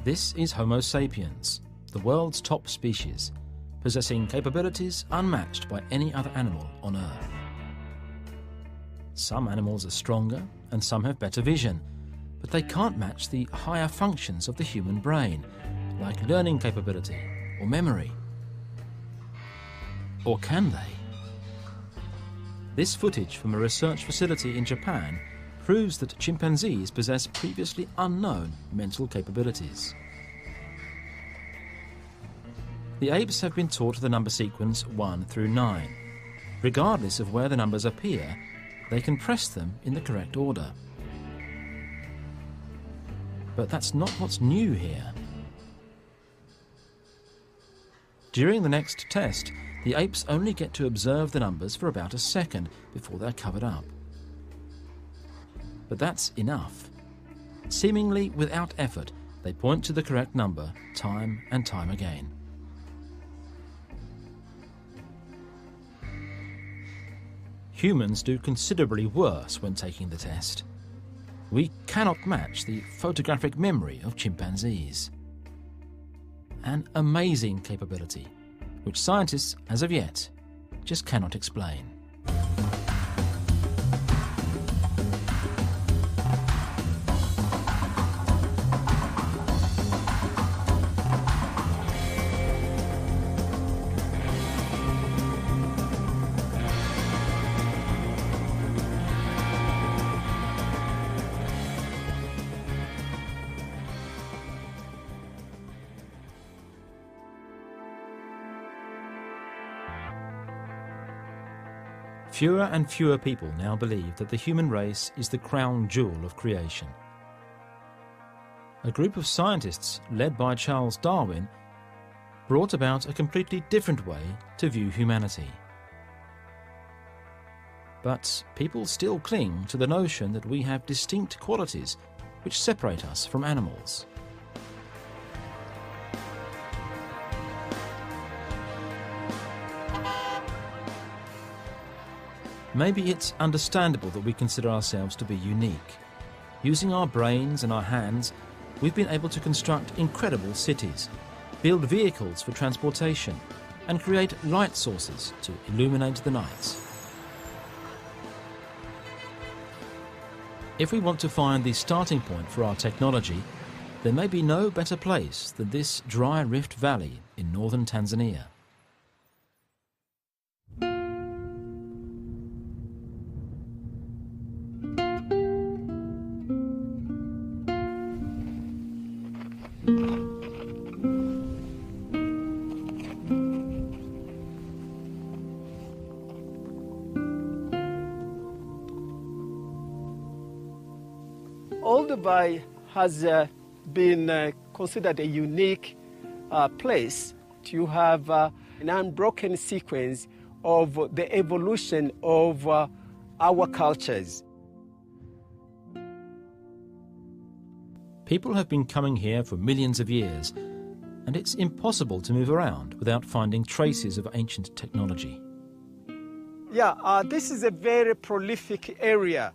This is Homo sapiens, the world's top species, possessing capabilities unmatched by any other animal on Earth. Some animals are stronger and some have better vision, but they can't match the higher functions of the human brain, like learning capability or memory. Or can they? This footage from a research facility in Japan proves that chimpanzees possess previously unknown mental capabilities. The apes have been taught the number sequence 1 through 9. Regardless of where the numbers appear, they can press them in the correct order. But that's not what's new here. During the next test, the apes only get to observe the numbers for about a second before they're covered up. But that's enough. Seemingly without effort, they point to the correct number time and time again. Humans do considerably worse when taking the test. We cannot match the photographic memory of chimpanzees. An amazing capability, which scientists, as of yet, just cannot explain. Fewer and fewer people now believe that the human race is the crown jewel of creation. A group of scientists, led by Charles Darwin, brought about a completely different way to view humanity. But people still cling to the notion that we have distinct qualities which separate us from animals. Maybe it's understandable that we consider ourselves to be unique. Using our brains and our hands, we've been able to construct incredible cities, build vehicles for transportation, and create light sources to illuminate the nights. If we want to find the starting point for our technology, there may be no better place than this dry rift valley in northern Tanzania. Olduvai has been considered a unique place to have an unbroken sequence of the evolution of our cultures. People have been coming here for millions of years, and it's impossible to move around without finding traces of ancient technology. Yeah, this is a very prolific area.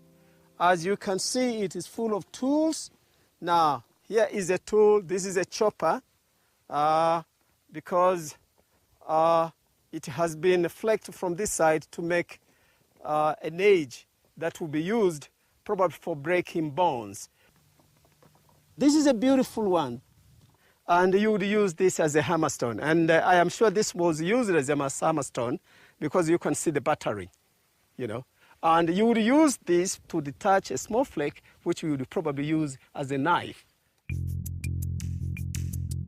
As you can see, it is full of tools. Now, here is a tool. This is a chopper because it has been flexed from this side to make an edge that will be used probably for breaking bones. This is a beautiful one, and you would use this as a hammerstone. And I am sure this was used as a hammerstone because you can see the battery, you know. And you would use this to detach a small flake, which you would probably use as a knife.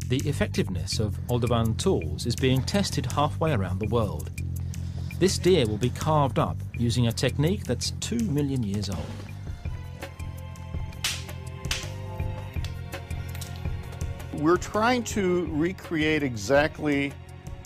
The effectiveness of Oldovan tools is being tested halfway around the world. This deer will be carved up using a technique that's 2 million years old. We're trying to recreate exactly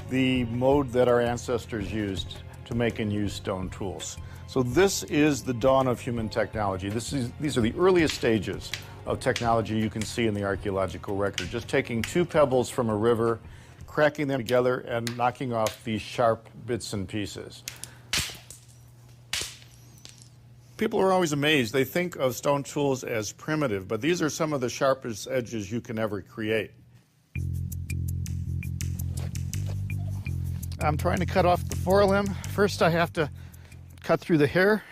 the mode that our ancestors used to make and use stone tools. So this is the dawn of human technology. These are the earliest stages of technology you can see in the archaeological record. Just taking 2 pebbles from a river, cracking them together, and knocking off these sharp bits and pieces. People are always amazed. They think of stone tools as primitive, but these are some of the sharpest edges you can ever create. I'm trying to cut off the forelimb. First, I have to cut through the hair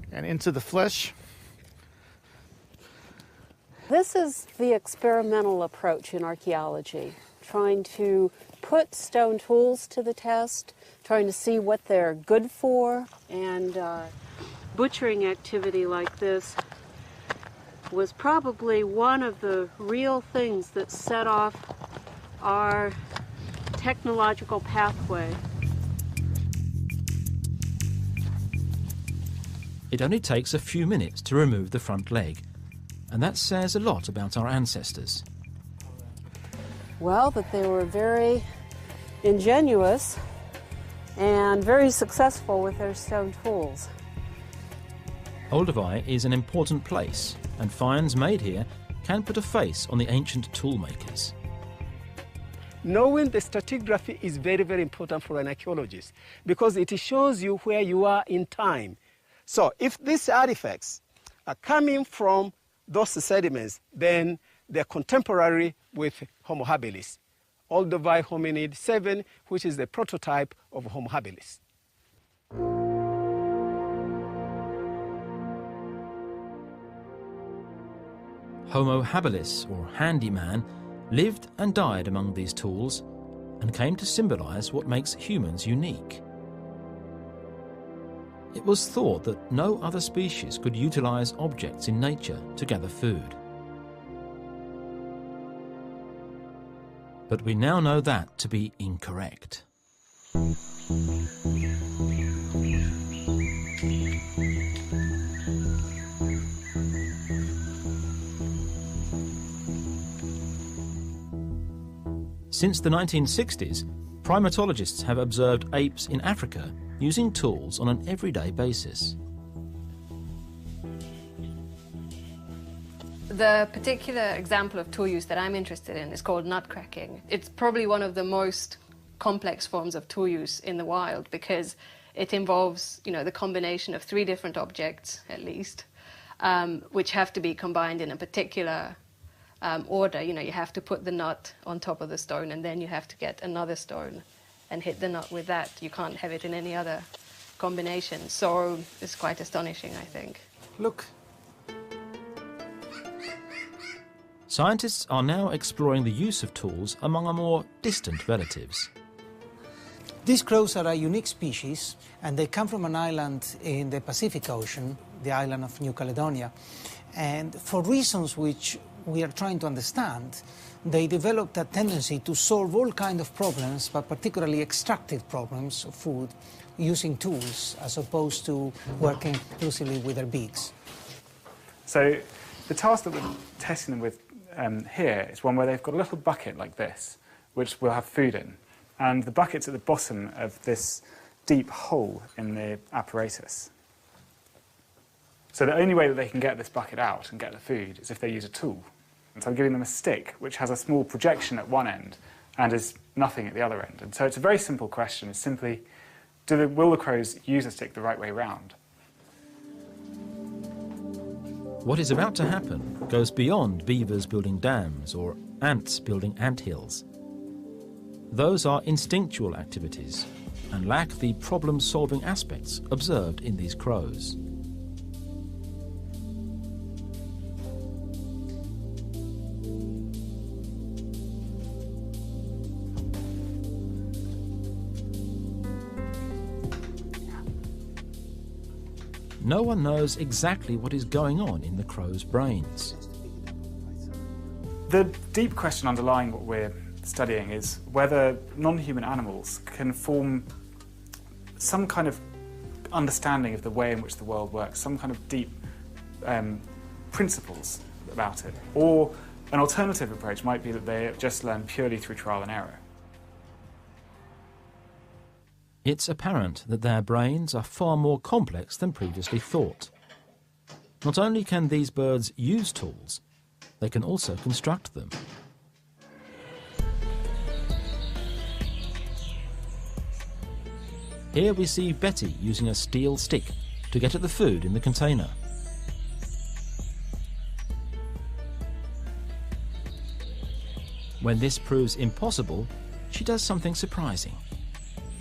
and into the flesh. This is the experimental approach in archaeology, trying to put stone tools to the test, trying to see what they're good for, and butchering activity like this was probably one of the real things that set off our technological pathway. It only takes a few minutes to remove the front leg, and that says a lot about our ancestors. Well, that they were very ingenious and very successful with their stone tools. Olduvai is an important place, and finds made here can put a face on the ancient tool makers. Knowing the stratigraphy is very, very important for an archaeologist because it shows you where you are in time. So if these artifacts are coming from those sediments, then they're contemporary with Homo habilis, Olduvai hominid 7, which is the prototype of Homo habilis. Homo habilis, or handyman, lived and died among these tools and came to symbolize what makes humans unique. It was thought that no other species could utilize objects in nature to gather food. But we now know that to be incorrect. Since the 1960s, primatologists have observed apes in Africa using tools on an everyday basis. The particular example of tool use that I'm interested in is called nut cracking. It's probably one of the most complex forms of tool use in the wild because it involves, the combination of 3 different objects, at least, which have to be combined in a particular order. You have to put the nut on top of the stone and then you have to get another stone and hit the nut with that. You can't have it in any other combination. So it's quite astonishing, I think. Look. Scientists are now exploring the use of tools among our more distant relatives. These crows are a unique species, and they come from an island in the Pacific Ocean, the island of New Caledonia. And for reasons which we are trying to understand, they developed a tendency to solve all kinds of problems, but particularly extractive problems of food, using tools as opposed to working exclusively with their beaks. So the task that we're testing them with here is one where they've got a little bucket like this, which will have food in. And the bucket's at the bottom of this deep hole in the apparatus. So the only way that they can get this bucket out and get the food is if they use a tool. And so I'm giving them a stick, which has a small projection at one end and is nothing at the other end. And so it's a very simple question. It's simply, will the crows use a stick the right way round? What is about to happen goes beyond beavers building dams or ants building anthills. Those are instinctual activities and lack the problem-solving aspects observed in these crows. No one knows exactly what is going on in the crows' brains. The deep question underlying what we're studying is whether non-human animals can form some kind of understanding of the way in which the world works, some kind of deep principles about it. Or an alternative approach might be that they just learn purely through trial and error. It's apparent that their brains are far more complex than previously thought. Not only can these birds use tools, they can also construct them. Here we see Betty using a steel stick to get at the food in the container. When this proves impossible, she does something surprising.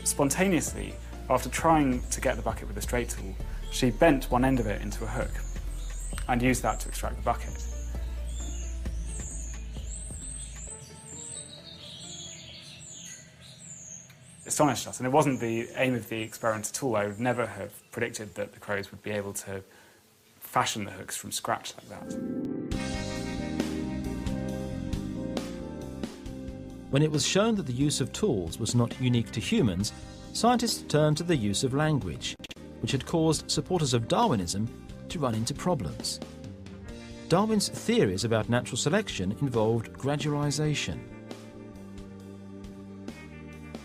Spontaneously, after trying to get the bucket with a straight tool, she bent one end of it into a hook and used that to extract the bucket. Astonished us, and it wasn't the aim of the experiment at all. I would never have predicted that the crows would be able to fashion the hooks from scratch like that. When it was shown that the use of tools was not unique to humans, scientists turned to the use of language, which had caused supporters of Darwinism to run into problems. Darwin's theories about natural selection involved gradualization.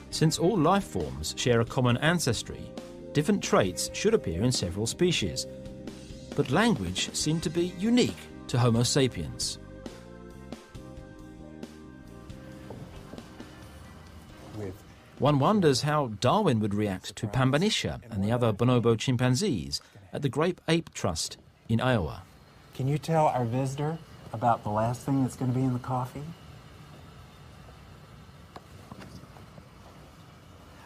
Since all life forms share a common ancestry, different traits should appear in several species. But language seemed to be unique to Homo sapiens. One wonders how Darwin would react to Pambanisha and the other bonobo chimpanzees at the Grape Ape Trust in Iowa. Can you tell our visitor about the last thing that's going to be in the coffee?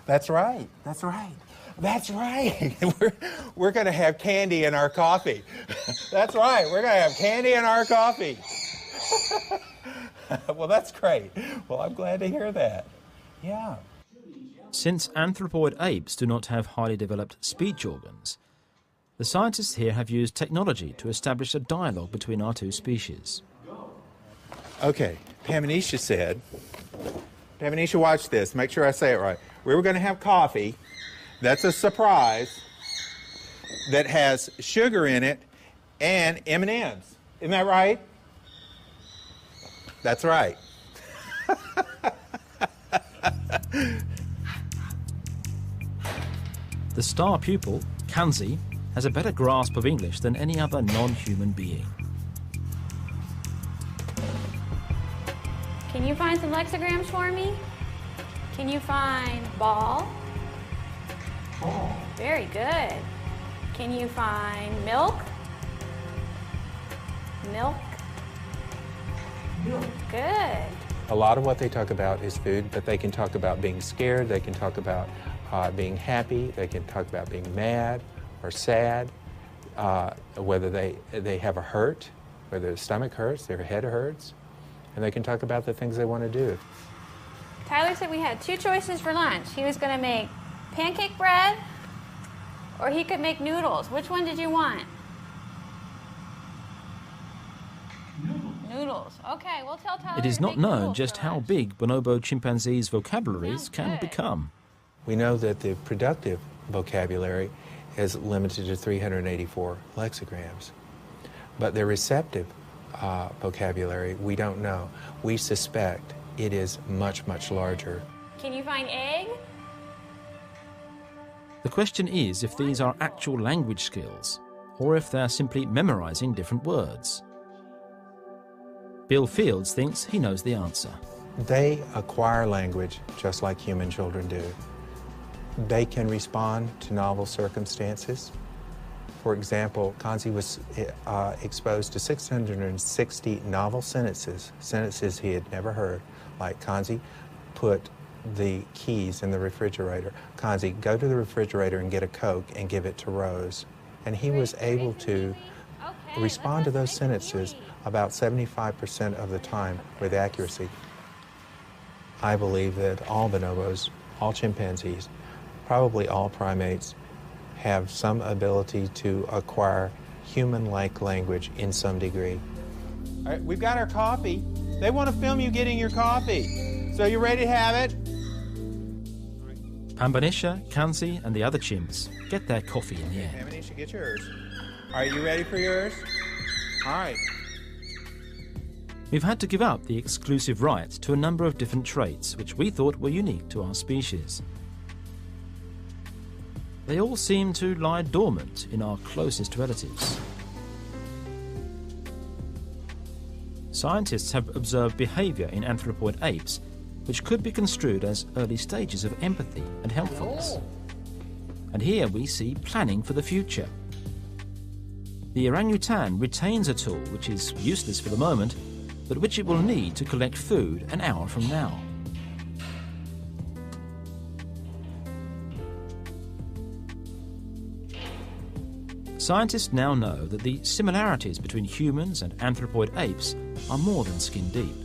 That's right. That's right. That's right. We're going to have candy in our coffee. That's right. We're going to have candy in our coffee. Well, that's great. Well, I'm glad to hear that. Yeah. Since anthropoid apes do not have highly developed speech organs, the scientists here have used technology to establish a dialogue between our two species. Okay. Pambanisha said, Pambanisha, watch this. Make sure I say it right. We were going to have coffee. That's a surprise that has sugar in it and M&Ms. Isn't that right? That's right. The star pupil, Kanzi, has a better grasp of English than any other non-human being. Can you find some lexicograms for me? Can you find ball? Ball. Very good. Can you find milk? Milk. Milk. Good. A lot of what they talk about is food, but they can talk about being scared, they can talk about being happy, they can talk about being mad or sad, whether they have a hurt, whether their stomach hurts, their head hurts, and they can talk about the things they want to do. Tyler said we had two choices for lunch. He was going to make pancake bread, or he could make noodles. Which one did you want? Noodles. Okay, we'll tell Tyler. It is to not make known noodles just for how lunch. big bonobo chimpanzees' vocabularies Sounds can good. become. We know that the productive vocabulary is limited to 384 lexicograms, but the receptive vocabulary, we don't know. We suspect it is much, much larger. Can you find egg? The question is if these are actual language skills, or if they're simply memorizing different words. Bill Fields thinks he knows the answer. They acquire language just like human children do. They can respond to novel circumstances. For example, Kanzi was exposed to 660 novel sentences he had never heard, like Kanzi, put the keys in the refrigerator. Kanzi, go to the refrigerator and get a Coke and give it to Rose. And he was able to respond to those sentences about 75% of the time with accuracy. I believe that all bonobos, all chimpanzees, probably all primates, have some ability to acquire human-like language in some degree. All right, we've got our coffee. They want to film you getting your coffee. So you ready to have it? Pambanisha, Kanzi, and the other chimps get their coffee in the end. Pambanisha, get yours. Are you ready for yours? All right. We've had to give up the exclusive right to a number of different traits which we thought were unique to our species. They all seem to lie dormant in our closest relatives. Scientists have observed behaviour in anthropoid apes which could be construed as early stages of empathy and helpfulness. And here we see planning for the future. the orangutan retains a tool which is useless for the moment, but which it will need to collect food an hour from now. Scientists now know that the similarities between humans and anthropoid apes are more than skin deep.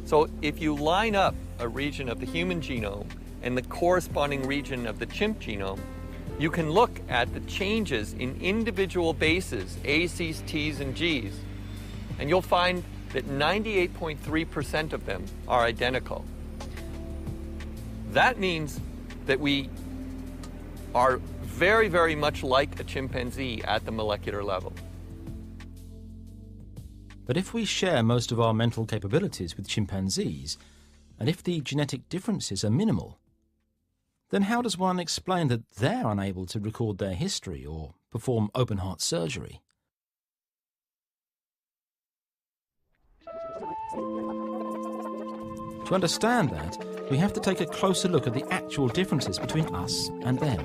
So if you line up a region of the human genome and the corresponding region of the chimp genome, you can look at the changes in individual bases, A, C's, T's, and G's, and you'll find that 98.3% of them are identical. That means that we are very, very much like a chimpanzee at the molecular level. But if we share most of our mental capabilities with chimpanzees, and if the genetic differences are minimal, then how does one explain that they're unable to record their history or perform open-heart surgery? To understand that, we have to take a closer look at the actual differences between us and them.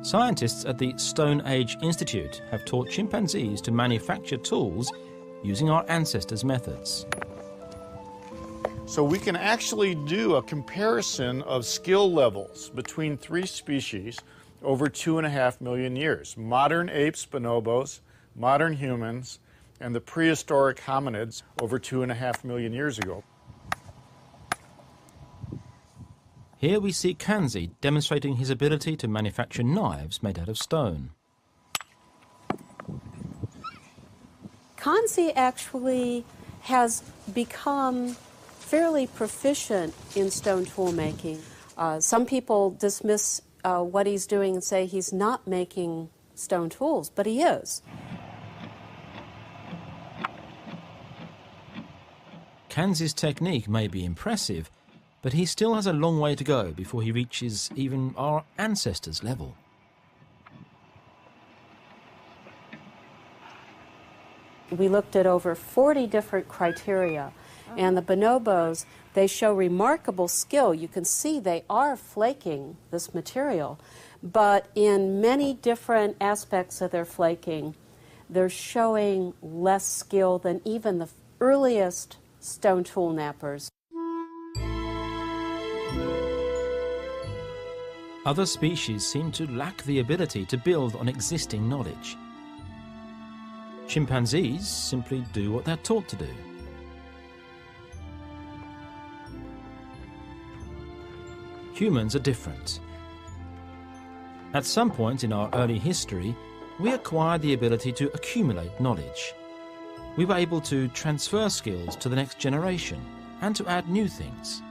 Scientists at the Stone Age Institute have taught chimpanzees to manufacture tools using our ancestors' methods. So we can actually do a comparison of skill levels between three species over 2.5 million years. Modern apes, bonobos, modern humans, and the prehistoric hominids over 2.5 million years ago. Here we see Kanzi demonstrating his ability to manufacture knives made out of stone. Kanzi actually has become fairly proficient in stone tool making. Some people dismiss what he's doing and say he's not making stone tools, but he is. Kanzi's technique may be impressive, but he still has a long way to go before he reaches even our ancestors' level. We looked at over 40 different criteria, and the bonobos, they show remarkable skill. You can see they are flaking this material, but in many different aspects of their flaking, they're showing less skill than even the earliest stone tool knappers. Other species seem to lack the ability to build on existing knowledge. Chimpanzees simply do what they're taught to do. Humans are different. At some point in our early history, we acquired the ability to accumulate knowledge. We were able to transfer skills to the next generation and to add new things.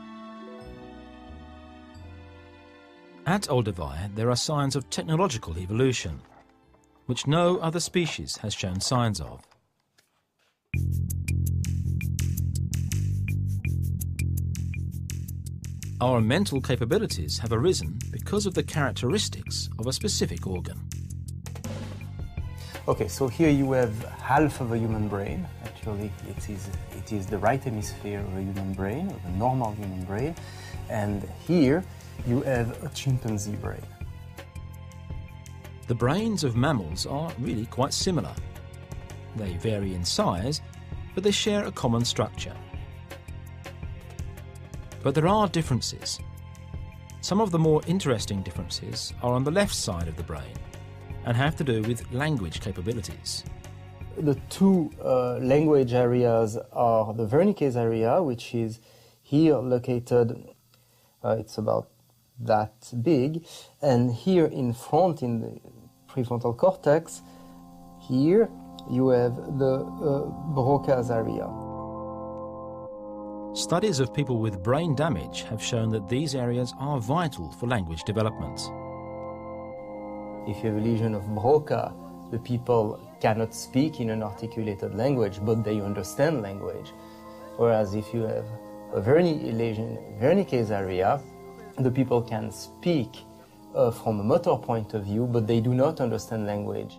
At Olduvai, there are signs of technological evolution, which no other species has shown signs of. Our mental capabilities have arisen because of the characteristics of a specific organ. Okay, so here you have half of a human brain. Actually, it is the right hemisphere of a human brain, of a normal human brain. And here you have a chimpanzee brain. The brains of mammals are really quite similar. They vary in size, but they share a common structure. But there are differences. Some of the more interesting differences are on the left side of the brain and have to do with language capabilities. The two language areas are the Wernicke's area, which is here located, it's about that big, and here in front in the prefrontal cortex, here you have the Broca's area. Studies of people with brain damage have shown that these areas are vital for language development. If you have a lesion of Broca, the people cannot speak in an articulated language, but they understand language. Whereas if you have a Wernicke's area, the people can speak from a motor point of view, but they do not understand language.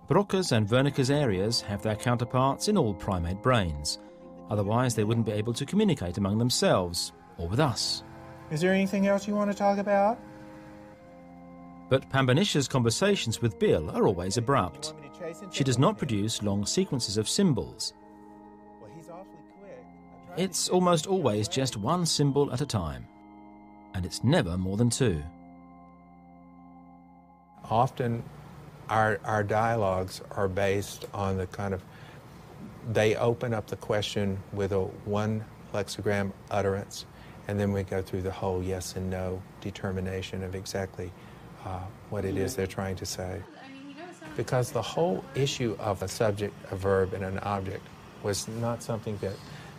Broca's and Wernicke's areas have their counterparts in all primate brains. Otherwise, they wouldn't be able to communicate among themselves or with us. Is there anything else you want to talk about? But Pambanisha's conversations with Bill are always abrupt. She does not produce long sequences of symbols. It's almost always just one symbol at a time, and it's never more than two. Often our dialogues are based on the kind of, they open up the question with a one lexigram utterance, and then we go through the whole yes and no determination of exactly what it is they're trying to say. Because the whole issue of a subject, a verb, and an object was not something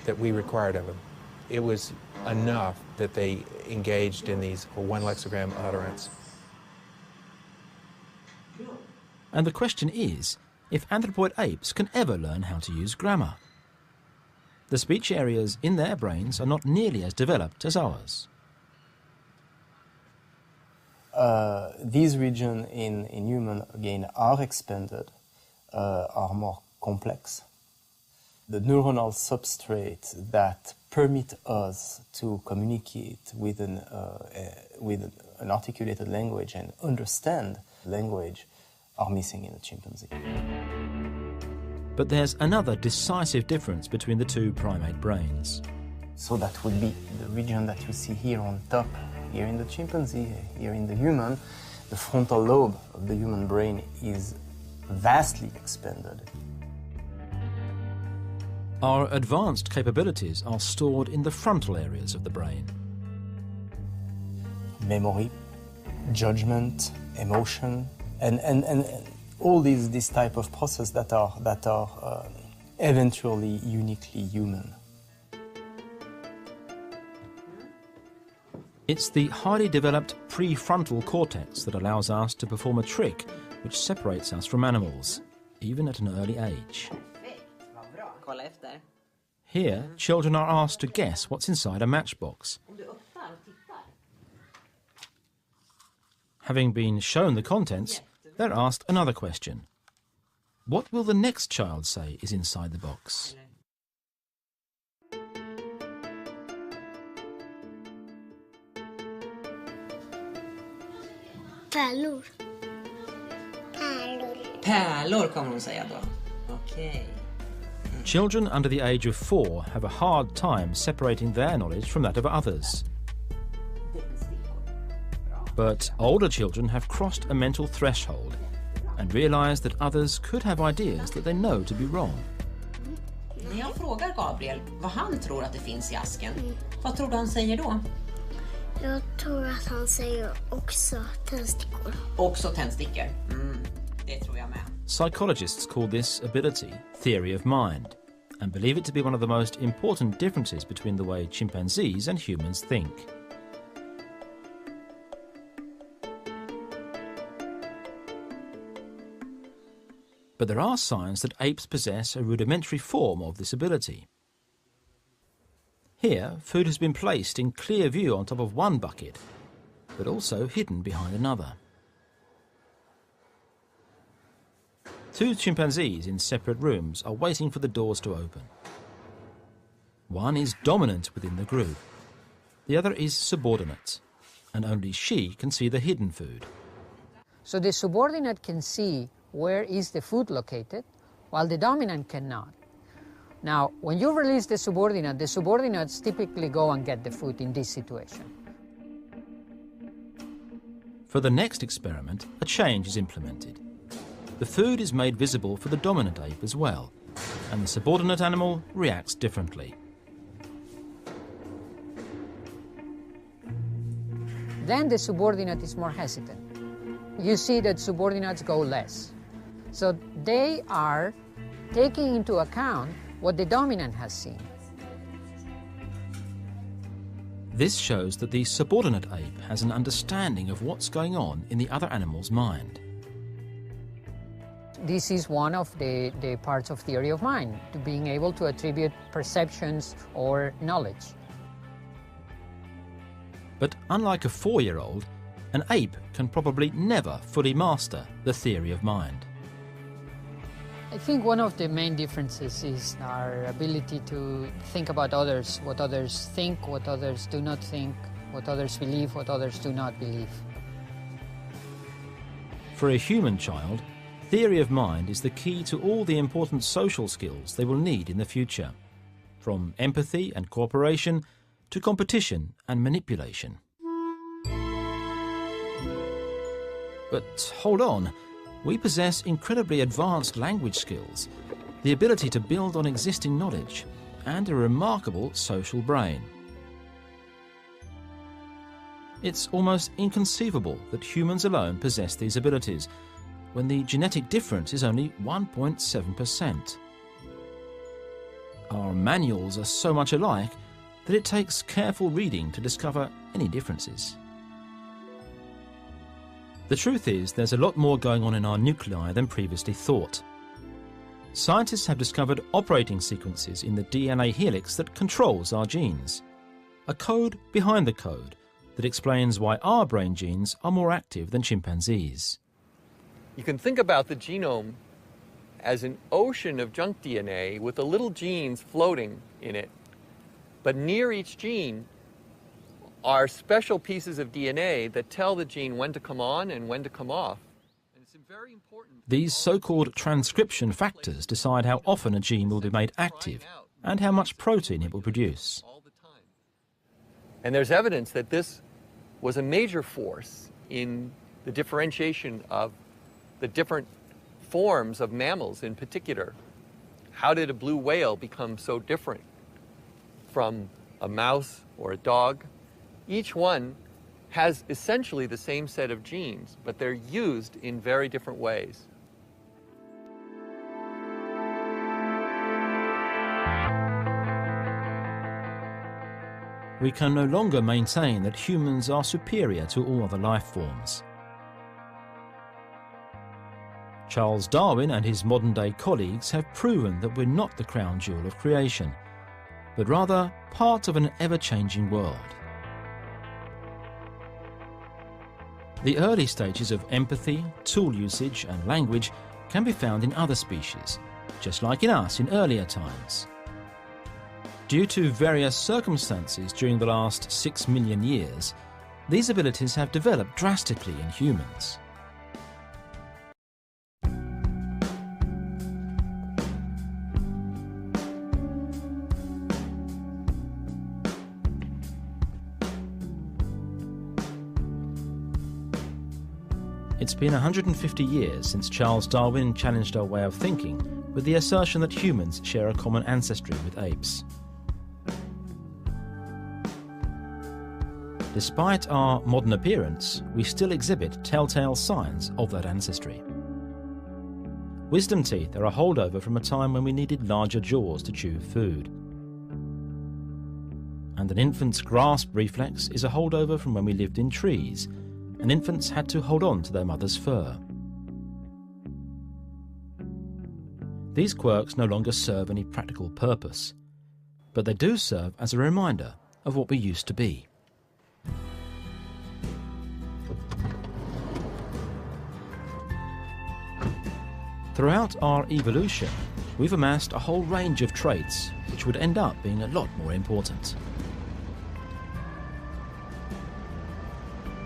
that we required of them. It was enough that they engaged in these one lexigram utterance. And the question is if anthropoid apes can ever learn how to use grammar. The speech areas in their brains are not nearly as developed as ours. These regions in human, again, are expanded, are more complex. The neuronal substrate that permit us to communicate with an articulated language and understand language are missing in a chimpanzee. But there's another decisive difference between the two primate brains. So that would be the region that you see here on top, here in the chimpanzee, here in the human. The frontal lobe of the human brain is vastly expanded. Our advanced capabilities are stored in the frontal areas of the brain. Memory, judgment, emotion, and all this type of process that are eventually uniquely human. It's the highly developed prefrontal cortex that allows us to perform a trick which separates us from animals, even at an early age. Here, children are asked to guess what's inside a matchbox. Having been shown the contents, they're asked another question. What will the next child say is inside the box? Pärlor. Pärlor kommer hon säga då. Okej. Children under the age of 4 have a hard time separating their knowledge from that of others. But older children have crossed a mental threshold and realise that others could have ideas that they know to be wrong. När jag frågar Gabriel vad han tror att det finns i asken, vad tror du han säger då? Jag tror att han säger också tändstickor. Också tändstickor. Det tror jag med. Psychologists call this ability theory of mind and believe it to be one of the most important differences between the way chimpanzees and humans think. But there are signs that apes possess a rudimentary form of this ability. Here, food has been placed in clear view on top of one bucket, but also hidden behind another. Two chimpanzees in separate rooms are waiting for the doors to open. One is dominant within the group. The other is subordinate, and only she can see the hidden food. So the subordinate can see where is the food located, while the dominant cannot. Now, when you release the subordinates typically go and get the food in this situation. For the next experiment, a change is implemented. The food is made visible for the dominant ape as well, and the subordinate animal reacts differently. Then the subordinate is more hesitant. You see that subordinates go less. So they are taking into account what the dominant has seen. This shows that the subordinate ape has an understanding of what's going on in the other animal's mind. This is one of the parts of theory of mind, to being able to attribute perceptions or knowledge. But unlike a 4-year-old, an ape can probably never fully master the theory of mind. I think one of the main differences is our ability to think about others, what others think, what others do not think, what others believe, what others do not believe. For a human child, theory of mind is the key to all the important social skills they will need in the future, from empathy and cooperation to competition and manipulation. But hold on, we possess incredibly advanced language skills, the ability to build on existing knowledge, and a remarkable social brain. It's almost inconceivable that humans alone possess these abilities, when the genetic difference is only 1.7%. Our manuals are so much alike that it takes careful reading to discover any differences. The truth is, there's a lot more going on in our nuclei than previously thought. Scientists have discovered operating sequences in the DNA helix that controls our genes. A code behind the code that explains why our brain genes are more active than chimpanzees. You can think about the genome as an ocean of junk DNA with the little genes floating in it. But near each gene are special pieces of DNA that tell the gene when to come on and when to come off. And it's very important. These so-called transcription factors decide how often a gene will be made active and how much protein it will produce. And there's evidence that this was a major force in the differentiation of the different forms of mammals in particular. How did a blue whale become so different from a mouse or a dog? Each one has essentially the same set of genes, but they're used in very different ways. We can no longer maintain that humans are superior to all other life forms. Charles Darwin and his modern-day colleagues have proven that we're not the crown jewel of creation, but rather part of an ever-changing world. The early stages of empathy, tool usage and language can be found in other species, just like in us in earlier times. Due to various circumstances during the last 6 million years, these abilities have developed drastically in humans. It's been 150 years since Charles Darwin challenged our way of thinking with the assertion that humans share a common ancestry with apes. Despite our modern appearance, we still exhibit telltale signs of that ancestry. Wisdom teeth are a holdover from a time when we needed larger jaws to chew food. And an infant's grasp reflex is a holdover from when we lived in trees, and infants had to hold on to their mother's fur. These quirks no longer serve any practical purpose, but they do serve as a reminder of what we used to be. Throughout our evolution, we've amassed a whole range of traits which would end up being a lot more important.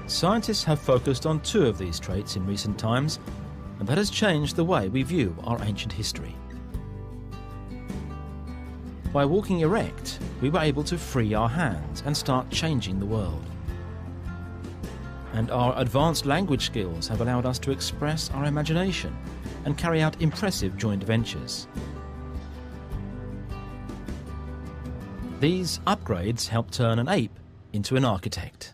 Scientists have focused on 2 of these traits in recent times, and that has changed the way we view our ancient history. By walking erect, we were able to free our hands and start changing the world. And our advanced language skills have allowed us to express our imagination and carry out impressive joint ventures. These upgrades help turn an ape into an architect.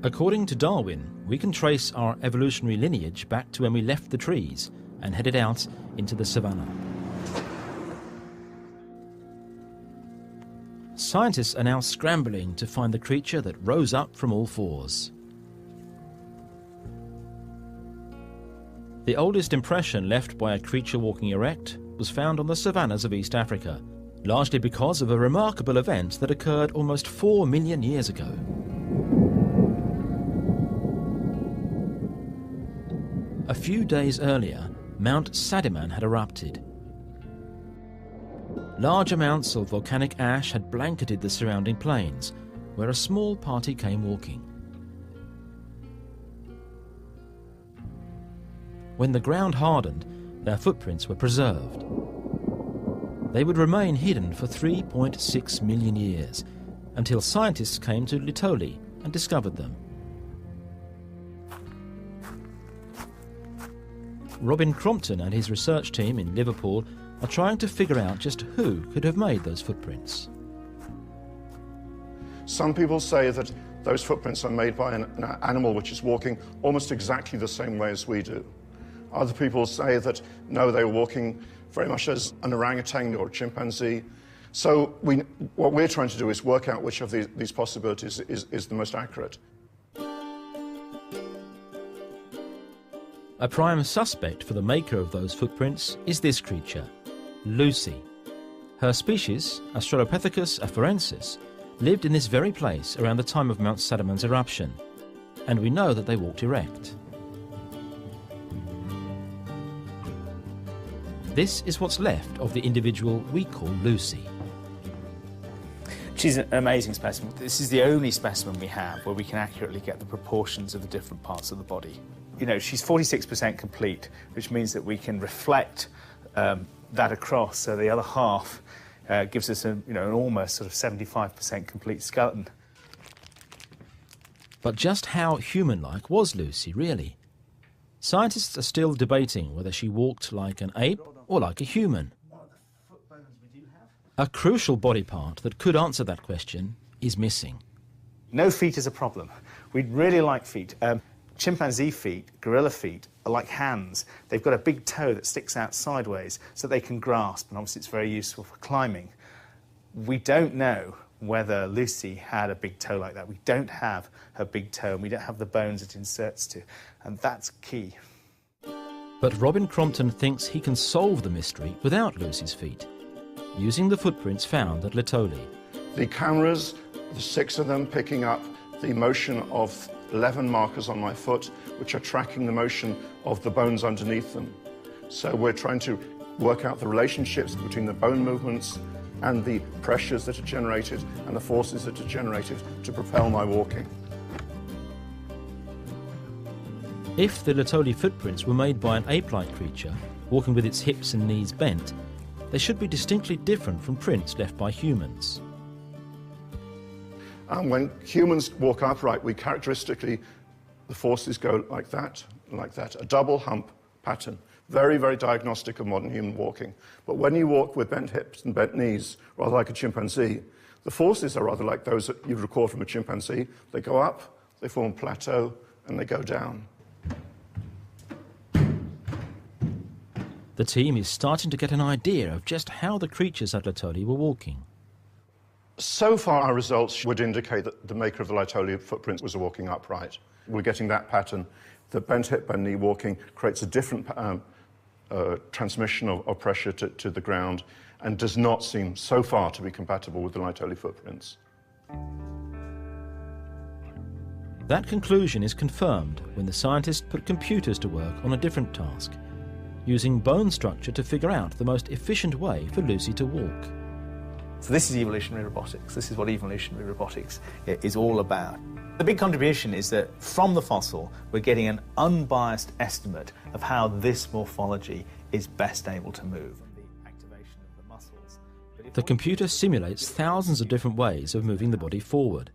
According to Darwin, we can trace our evolutionary lineage back to when we left the trees and headed out into the savannah. scientists are now scrambling to find the creature that rose up from all fours. The oldest impression left by a creature walking erect was found on the savannas of East Africa, largely because of a remarkable event that occurred almost 4 million years ago. A few days earlier, Mount Sadiman had erupted. Large amounts of volcanic ash had blanketed the surrounding plains, where a small party came walking. When the ground hardened, their footprints were preserved. They would remain hidden for 3.6 million years, until scientists came to Litoli and discovered them. Robin Crompton and his research team in Liverpool are trying to figure out just who could have made those footprints. Some people say that those footprints are made by an animal which is walking almost exactly the same way as we do. Other people say that, no, they were walking very much as an orangutan or a chimpanzee. So what we're trying to do is work out which of these possibilities is the most accurate. A prime suspect for the maker of those footprints is this creature, Lucy. Her species, Australopithecus afarensis, lived in this very place around the time of Mount Sadiman's eruption, and we know that they walked erect. This is what's left of the individual we call Lucy. She's an amazing specimen. This is the only specimen we have where we can accurately get the proportions of the different parts of the body. You know, she's 46% complete, which means that we can reflect that across, so the other half gives us an almost sort of 75% complete skeleton. But just how human-like was Lucy, really? Scientists are still debating whether she walked like an ape or like a human. A crucial body part that could answer that question is missing. No feet is a problem. We'd really like feet. Chimpanzee feet, gorilla feet, are like hands. They've got a big toe that sticks out sideways so they can grasp, and obviously it's very useful for climbing. We don't know whether Lucy had a big toe like that. We don't have her big toe, and we don't have the bones it inserts to, and that's key. But Robin Crompton thinks he can solve the mystery without Lucy's feet, using the footprints found at Litoli. The cameras, the 6 of them picking up the motion of 11 markers on my foot, which are tracking the motion of the bones underneath them. So we're trying to work out the relationships between the bone movements and the pressures that are generated and the forces that are generated to propel my walking. If the Litoli footprints were made by an ape-like creature, walking with its hips and knees bent, they should be distinctly different from prints left by humans. And when humans walk upright, we characteristically, the forces go like that, a double hump pattern. Very, very diagnostic of modern human walking. But when you walk with bent hips and bent knees, rather like a chimpanzee, the forces are rather like those that you'd record from a chimpanzee. They go up, they form a plateau, and they go down. The team is starting to get an idea of just how the creatures at Litoli were walking. So far, our results would indicate that the maker of the Litoli footprints was walking upright. We're getting that pattern. The bent hip, bent knee walking creates a different transmission of pressure to the ground and does not seem so far to be compatible with the Litoli footprints. That conclusion is confirmed when the scientists put computers to work on a different task, using bone structure to figure out the most efficient way for Lucy to walk. So this is evolutionary robotics. This is what evolutionary robotics is all about. The big contribution is that from the fossil, we're getting an unbiased estimate of how this morphology is best able to move. The activation of the muscles. The computer simulates thousands of different ways of moving the body forward.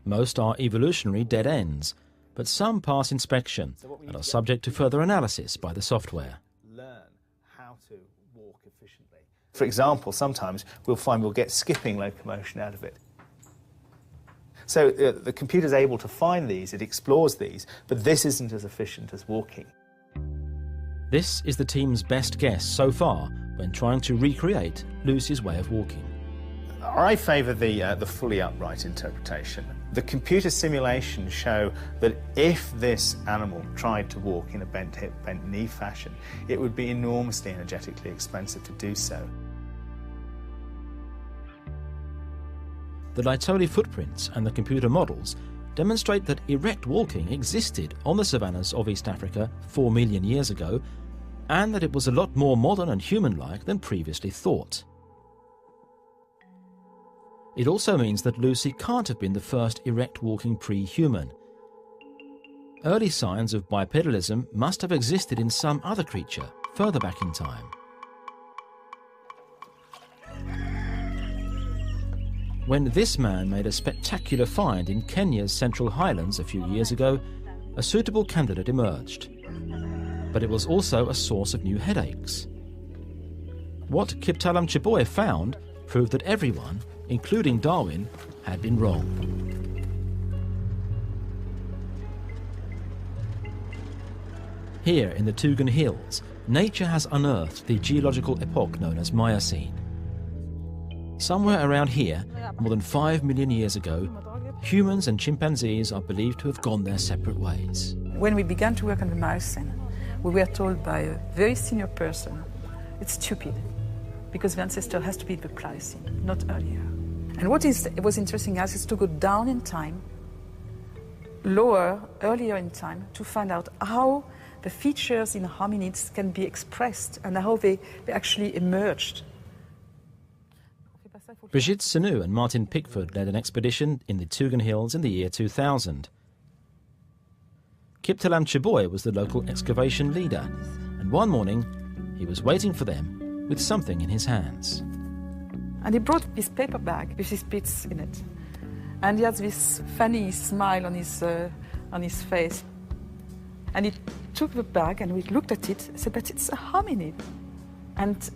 Most are evolutionary dead ends, but some pass inspection and are subject to further analysis by the software. Learn how to walk efficiently. For example, sometimes we'll get skipping locomotion out of it. So the computer's able to find these, it explores these, but this isn't as efficient as walking. This is the team's best guess so far when trying to recreate Lucy's way of walking. I favour the fully upright interpretation. The computer simulations show that if this animal tried to walk in a bent hip, bent knee fashion, it would be enormously energetically expensive to do so. The Laetoli footprints and the computer models demonstrate that erect walking existed on the savannas of East Africa 4 million years ago, and that it was a lot more modern and human-like than previously thought. It also means that Lucy can't have been the first erect walking pre-human. Early signs of bipedalism must have existed in some other creature further back in time. When this man made a spectacular find in Kenya's Central Highlands a few years ago, a suitable candidate emerged. But it was also a source of new headaches. What Kiptalam Chiboye found proved that everyone, including Darwin, had been wrong. Here in the Tugan Hills, nature has unearthed the geological epoch known as Miocene. Somewhere around here, more than 5 million years ago, humans and chimpanzees are believed to have gone their separate ways. When we began to work on the Miocene, we were told by a very senior person, it's stupid, because the ancestor has to be the Pliocene, not earlier. And what was interesting us is to go down in time, earlier in time, to find out how the features in hominids can be expressed and how they actually emerged. Brigitte Senu and Martin Pickford led an expedition in the Tugan Hills in the year 2000. Kiptalam Chiboye was the local excavation leader, and one morning he was waiting for them with something in his hands. And he brought this paper bag with his bits in it. And he had this funny smile on his face. And he took the bag and we looked at it and said, but it's a hominid. And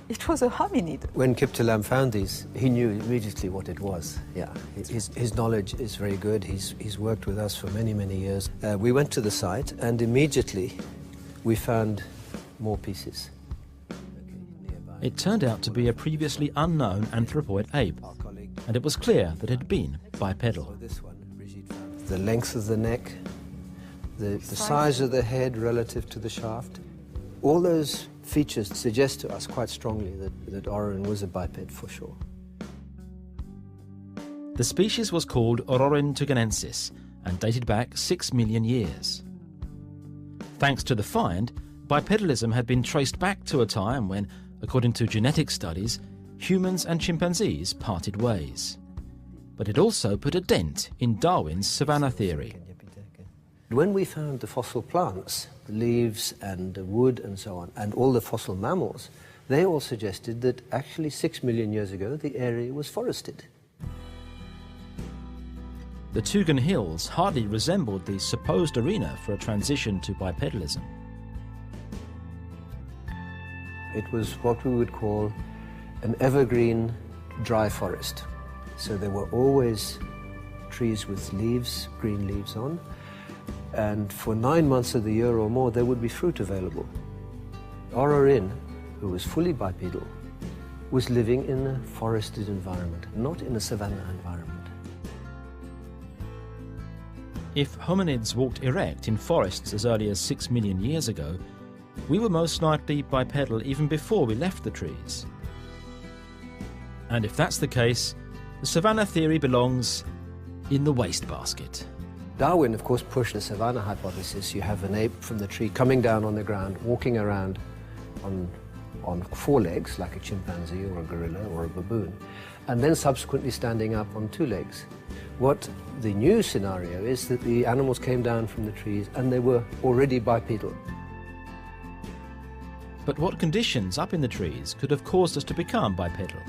it was a hominid. When Kiptalam found these, he knew immediately what it was. Yeah, his knowledge is very good. He's worked with us for many, many years. We went to the site and immediately we found more pieces. It turned out to be a previously unknown anthropoid ape, and it was clear that it had been bipedal. The length of the neck, the size of the head relative to the shaft, all those features suggest to us quite strongly that Ororin was a biped for sure. The species was called Ororin tuganensis and dated back 6 million years. Thanks to the find, bipedalism had been traced back to a time when, according to genetic studies, humans and chimpanzees parted ways. But it also put a dent in Darwin's savanna theory. When we found the fossil plants, the leaves and the wood and so on, and all the fossil mammals, they all suggested that actually 6 million years ago the area was forested. The Tugan Hills hardly resembled the supposed arena for a transition to bipedalism. It was what we would call an evergreen dry forest. So there were always trees with leaves, green leaves on, and for 9 months of the year or more there would be fruit available. Ororin, who was fully bipedal, was living in a forested environment, not in a savanna environment. If hominids walked erect in forests as early as 6 million years ago, we were most likely bipedal even before we left the trees. And if that's the case, the savanna theory belongs in the wastebasket. Darwin, of course, pushed the savanna hypothesis. You have an ape from the tree coming down on the ground, walking around on 4 legs, like a chimpanzee or a gorilla or a baboon, and then subsequently standing up on 2 legs. What the new scenario is that the animals came down from the trees and they were already bipedal. But what conditions up in the trees could have caused us to become bipedal?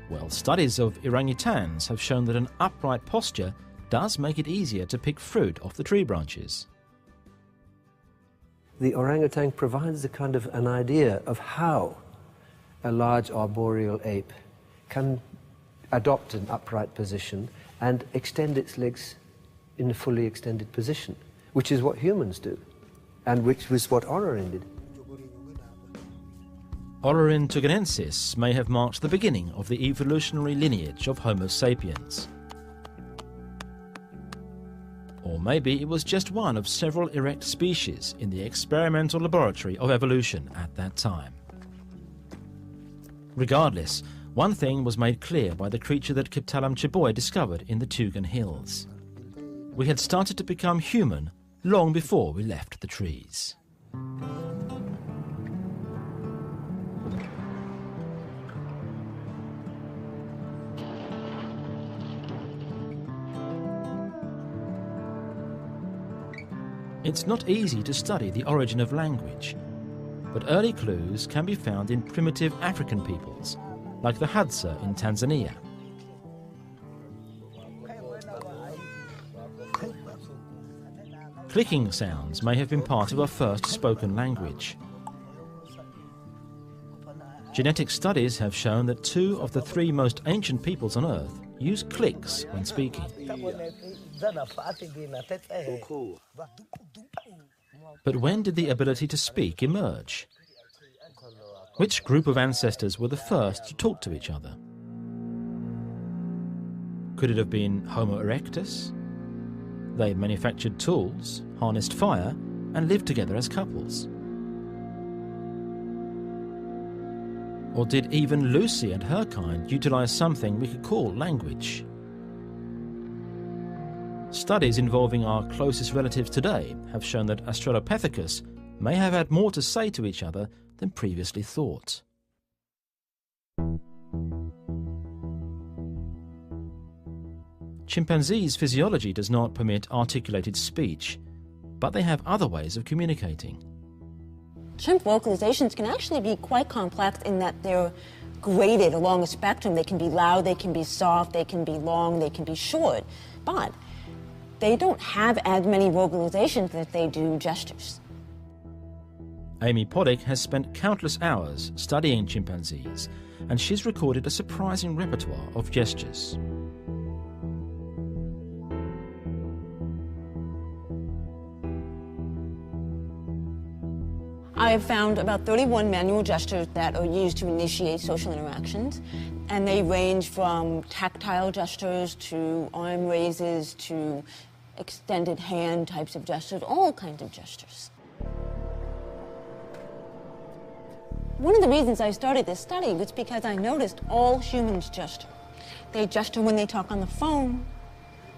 Well, studies of orangutans have shown that an upright posture does make it easier to pick fruit off the tree branches. The orangutan provides a kind of an idea of how a large arboreal ape can adopt an upright position and extend its legs in a fully extended position, which is what humans do, and which was what Ororin did. Ororhyntugenensis may have marked the beginning of the evolutionary lineage of Homo sapiens. Or maybe it was just one of several erect species in the experimental laboratory of evolution at that time. Regardless, one thing was made clear by the creature that Kiptalam Cheboy discovered in the Tugan Hills. We had started to become human long before we left the trees. It's not easy to study the origin of language, but early clues can be found in primitive African peoples, like the Hadza in Tanzania. Clicking sounds may have been part of our first spoken language. Genetic studies have shown that 2 of the 3 most ancient peoples on Earth use clicks when speaking. But when did the ability to speak emerge? Which group of ancestors were the first to talk to each other? Could it have been Homo erectus? They manufactured tools, harnessed fire, and lived together as couples. Or did even Lucy and her kind utilize something we could call language? Studies involving our closest relatives today have shown that Australopithecus may have had more to say to each other than previously thought. Chimpanzees' physiology does not permit articulated speech, but they have other ways of communicating. Chimp vocalizations can actually be quite complex in that they're graded along a spectrum. They can be loud, they can be soft, they can be long, they can be short, but they don't have as many vocalizations as they do gestures. Amy Poddick has spent countless hours studying chimpanzees, and she's recorded a surprising repertoire of gestures. I have found about 31 manual gestures that are used to initiate social interactions, and they range from tactile gestures to arm raises to extended hand types of gestures, all kinds of gestures. One of the reasons I started this study was because I noticed all humans gesture. They gesture when they talk on the phone.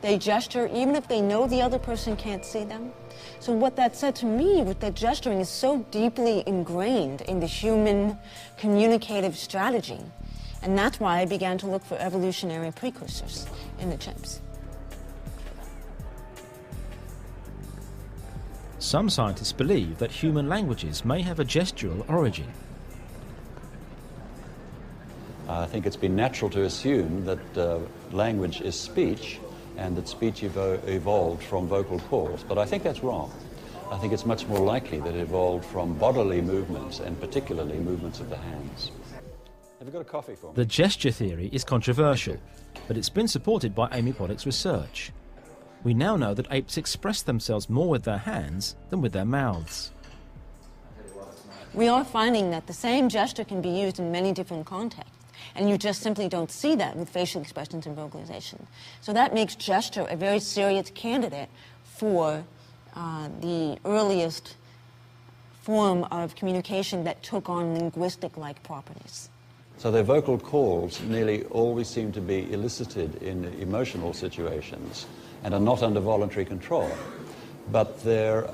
They gesture even if they know the other person can't see them. So what that said to me was that gesturing is so deeply ingrained in the human communicative strategy. And that's why I began to look for evolutionary precursors in the chimps. Some scientists believe that human languages may have a gestural origin. I think it's been natural to assume that language is speech, and that speech evolved from vocal cords, but I think that's wrong. I think it's much more likely that it evolved from bodily movements, and particularly movements of the hands. Have you got a coffee for me? The gesture theory is controversial, but it's been supported by Amy Poddick's research. We now know that apes express themselves more with their hands than with their mouths. We are finding that the same gesture can be used in many different contexts, and you just simply don't see that with facial expressions and vocalization. So that makes gesture a very serious candidate for the earliest form of communication that took on linguistic-like properties. So their vocal calls nearly always seem to be elicited in emotional situations and are not under voluntary control. But their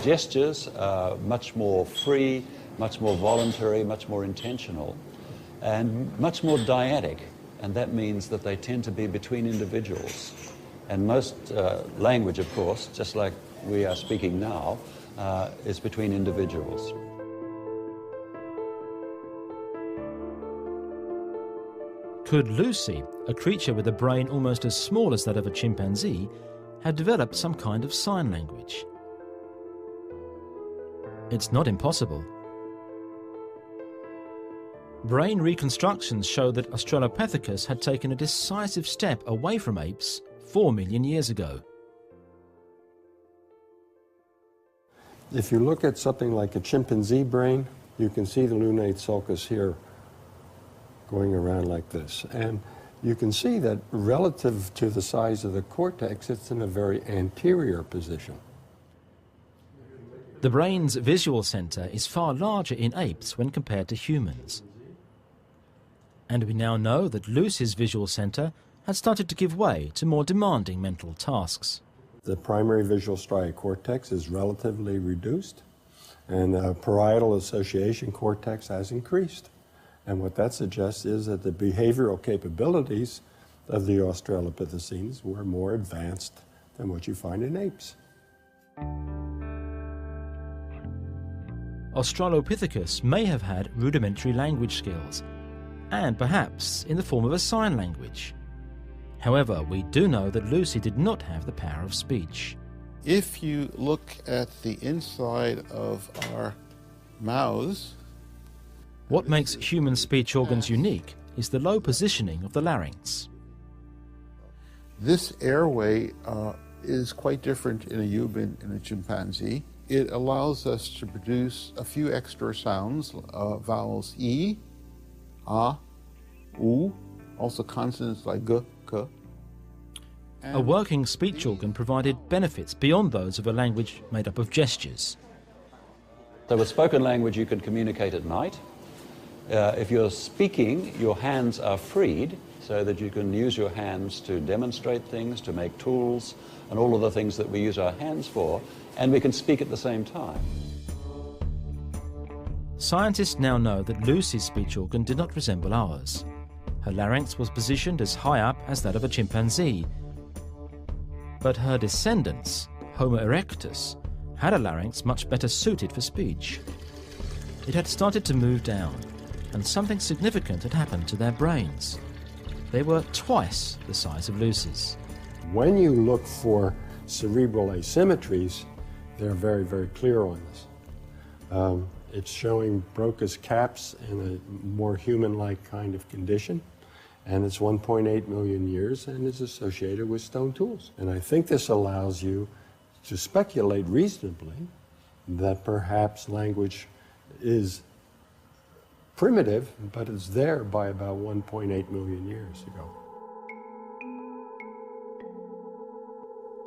gestures are much more free, much more voluntary, much more intentional, and much more dyadic, and that means that they tend to be between individuals. And most language, of course, just like we are speaking now, is between individuals. Could Lucy, a creature with a brain almost as small as that of a chimpanzee, have developed some kind of sign language? It's not impossible. Brain reconstructions show that Australopithecus had taken a decisive step away from apes 4 million years ago. If you look at something like a chimpanzee brain, you can see the lunate sulcus here going around like this. And you can see that relative to the size of the cortex, it's in a very anterior position. The brain's visual centre is far larger in apes when compared to humans. And we now know that Lucy's visual centre had started to give way to more demanding mental tasks. The primary visual striate cortex is relatively reduced, and the parietal association cortex has increased. And what that suggests is that the behavioral capabilities of the Australopithecines were more advanced than what you find in apes. Australopithecus may have had rudimentary language skills, and perhaps in the form of a sign language. However, we do know that Lucy did not have the power of speech. If you look at the inside of our mouths, what makes human speech organs unique is the low positioning of the larynx. This airway is quite different in a human and a chimpanzee. It allows us to produce a few extra sounds, vowels E, A, U, also consonants like G, K. A working speech organ provided benefits beyond those of a language made up of gestures. So with spoken language you can communicate at night. If you're speaking, your hands are freed so that you can use your hands to demonstrate things, to make tools, and all of the things that we use our hands for, and we can speak at the same time. Scientists now know that Lucy's speech organ did not resemble ours. Her larynx was positioned as high up as that of a chimpanzee, but her descendants, Homo erectus, had a larynx much better suited for speech. It had started to move down, and something significant had happened to their brains. They were twice the size of Lucy's. When you look for cerebral asymmetries, they're very, very clear on this. It's showing Broca's caps in a more human-like kind of condition, and it's 1.8 million years and is associated with stone tools. And I think this allows you to speculate reasonably that perhaps language is primitive, but it's there by about 1.8 million years ago.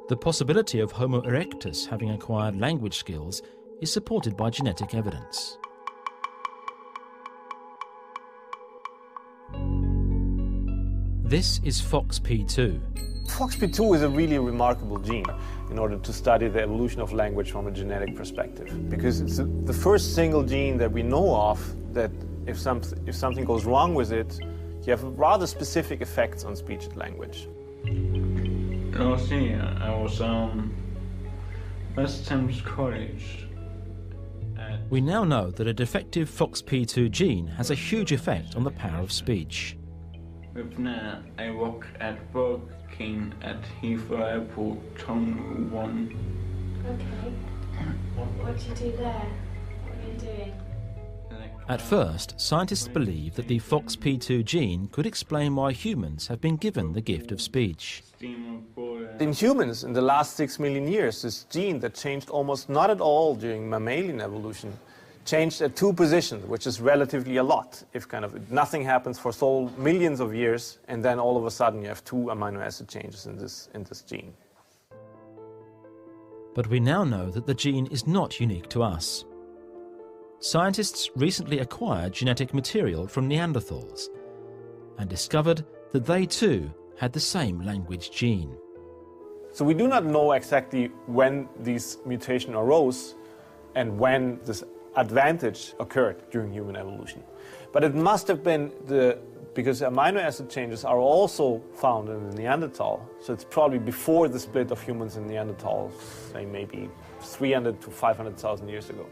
The possibility of Homo erectus having acquired language skills is supported by genetic evidence. This is FOXP2. FOXP2 is a really remarkable gene in order to study the evolution of language from a genetic perspective, because it's the first single gene that we know of that if something goes wrong with it, you have rather specific effects on speech and language. Last year I was West Thames College. We now know that a defective FOXP2 gene has a huge effect on the power of speech. With now, I work at Burger King at Heathrow Airport, Terminal 1. Okay. What do you do there? What are you doing? At first, scientists believed that the FOXP2 gene could explain why humans have been given the gift of speech. In humans, in the last 6 million years, this gene that changed almost not at all during mammalian evolution changed at 2 positions, which is relatively a lot. If nothing happens for so millions of years, and then all of a sudden you have 2 amino acid changes in this gene. But we now know that the gene is not unique to us. Scientists recently acquired genetic material from Neanderthals and discovered that they too had the same language gene. So we do not know exactly when these mutations arose and when this advantage occurred during human evolution. But it must have been because amino acid changes are also found in the Neanderthal, so it's probably before the split of humans and Neanderthals, say maybe 300 to 500,000 years ago.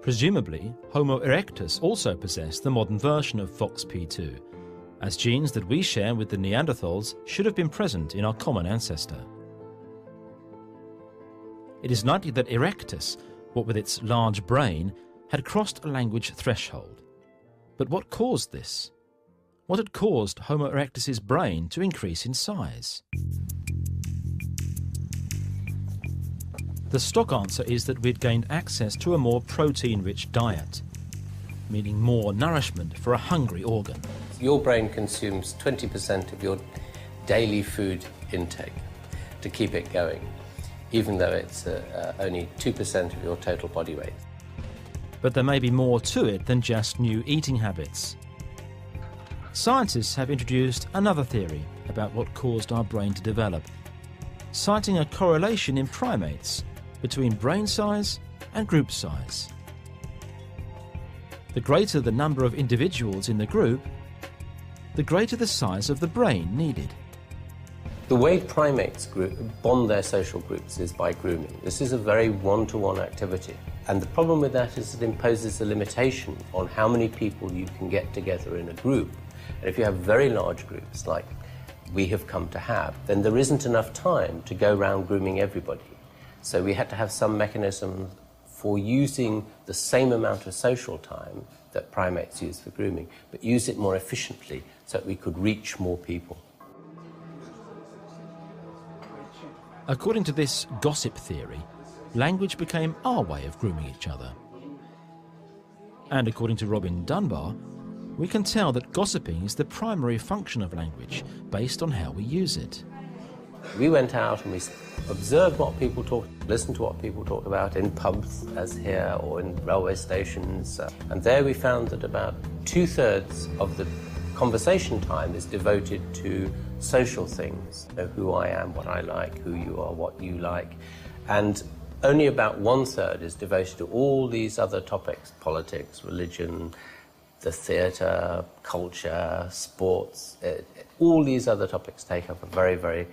Presumably, Homo erectus also possessed the modern version of FOXP2, as genes that we share with the Neanderthals should have been present in our common ancestor. It is likely that erectus, what with its large brain, had crossed a language threshold. But what caused this? What had caused Homo erectus's brain to increase in size? The stock answer is that we'd gained access to a more protein-rich diet, meaning more nourishment for a hungry organ. Your brain consumes 20% of your daily food intake to keep it going, even though it's only 2% of your total body weight. But there may be more to it than just new eating habits. Scientists have introduced another theory about what caused our brain to develop, citing a correlation in primates between brain size and group size. The greater the number of individuals in the group, the greater the size of the brain needed. The way primates bond their social groups is by grooming. This is a very one-to-one activity. And the problem with that is it imposes a limitation on how many people you can get together in a group. And if you have very large groups, like we have come to have, then there isn't enough time to go around grooming everybody. So we had to have some mechanism for using the same amount of social time that primates use for grooming, but use it more efficiently so that we could reach more people. According to this gossip theory, language became our way of grooming each other. And according to Robin Dunbar, we can tell that gossiping is the primary function of language based on how we use it. We went out and we observed what people talk, listened to what people talk about in pubs, as here, or in railway stations. And there we found that about 2/3 of the conversation time is devoted to social things. You know, who I am, what I like, who you are, what you like. And only about 1/3 is devoted to all these other topics: politics, religion, the theatre, culture, sports. All these other topics take up a very, very,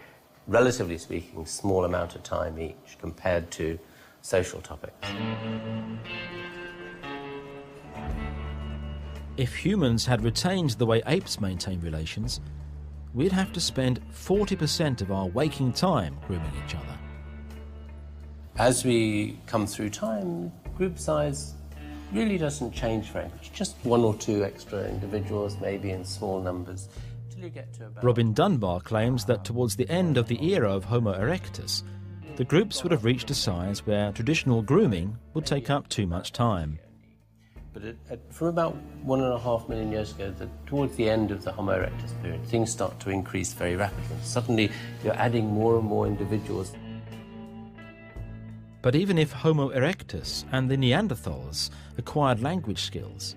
relatively speaking, small amount of time each compared to social topics. If humans had retained the way apes maintain relations, we'd have to spend 40% of our waking time grooming each other. As we come through time, group size really doesn't change very much. Just 1 or 2 extra individuals, maybe in small numbers, till you get to about... Robin Dunbar claims that towards the end of the era of Homo erectus, the groups would have reached a size where traditional grooming would take up too much time. But from about 1.5 million years ago, towards the end of the Homo erectus period, things start to increase very rapidly. Suddenly, you're adding more and more individuals. But even if Homo erectus and the Neanderthals acquired language skills,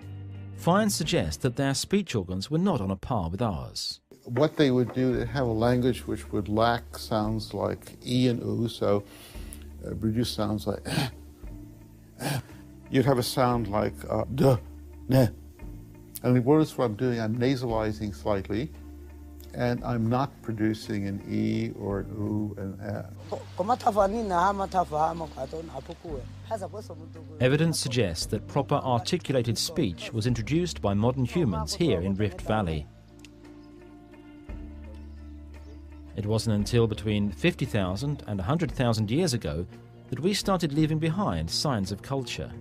finds suggest that their speech organs were not on a par with ours. What they would do is have a language which would lack sounds like E and U, so produce sounds like you'd have a sound like D, ne. And notice what I'm doing, I'm nasalizing slightly, and I'm not producing an E or an U and Evidence suggests that proper articulated speech was introduced by modern humans here in Rift Valley. It wasn't until between 50,000 and 100,000 years ago that we started leaving behind signs of culture.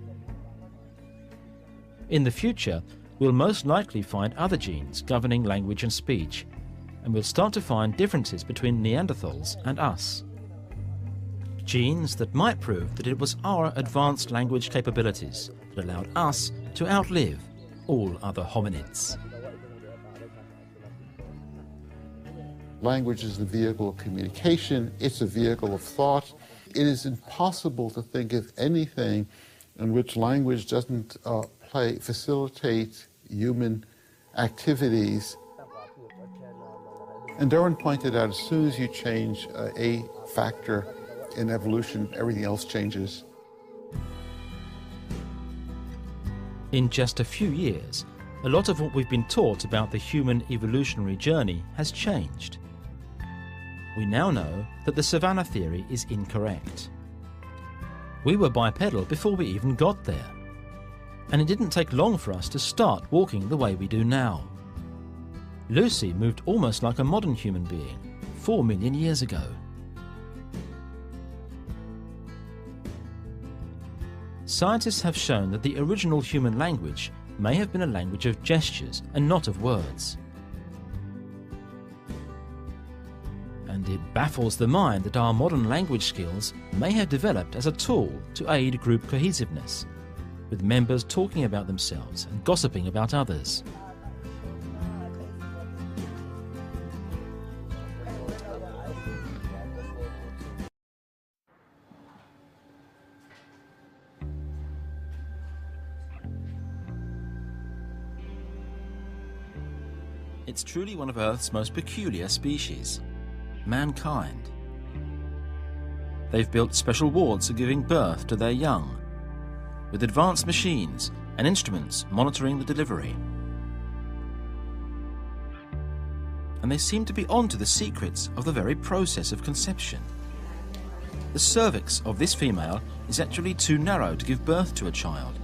In the future, we'll most likely find other genes governing language and speech, and we'll start to find differences between Neanderthals and us. Genes that might prove that it was our advanced language capabilities that allowed us to outlive all other hominids. Language is the vehicle of communication, it's a vehicle of thought. It is impossible to think of anything in which language doesn't facilitate human activities. And Darwin pointed out, as soon as you change a factor in evolution, everything else changes. In just a few years, a lot of what we've been taught about the human evolutionary journey has changed. We now know that the savanna theory is incorrect. We were bipedal before we even got there, and it didn't take long for us to start walking the way we do now. Lucy moved almost like a modern human being 4 million years ago. Scientists have shown that the original human language may have been a language of gestures and not of words. And it baffles the mind that our modern language skills may have developed as a tool to aid group cohesiveness, with members talking about themselves and gossiping about others. It's truly one of Earth's most peculiar species, mankind. They've built special wards for giving birth to their young, with advanced machines and instruments monitoring the delivery. And they seem to be onto the secrets of the very process of conception. The cervix of this female is actually too narrow to give birth to a child,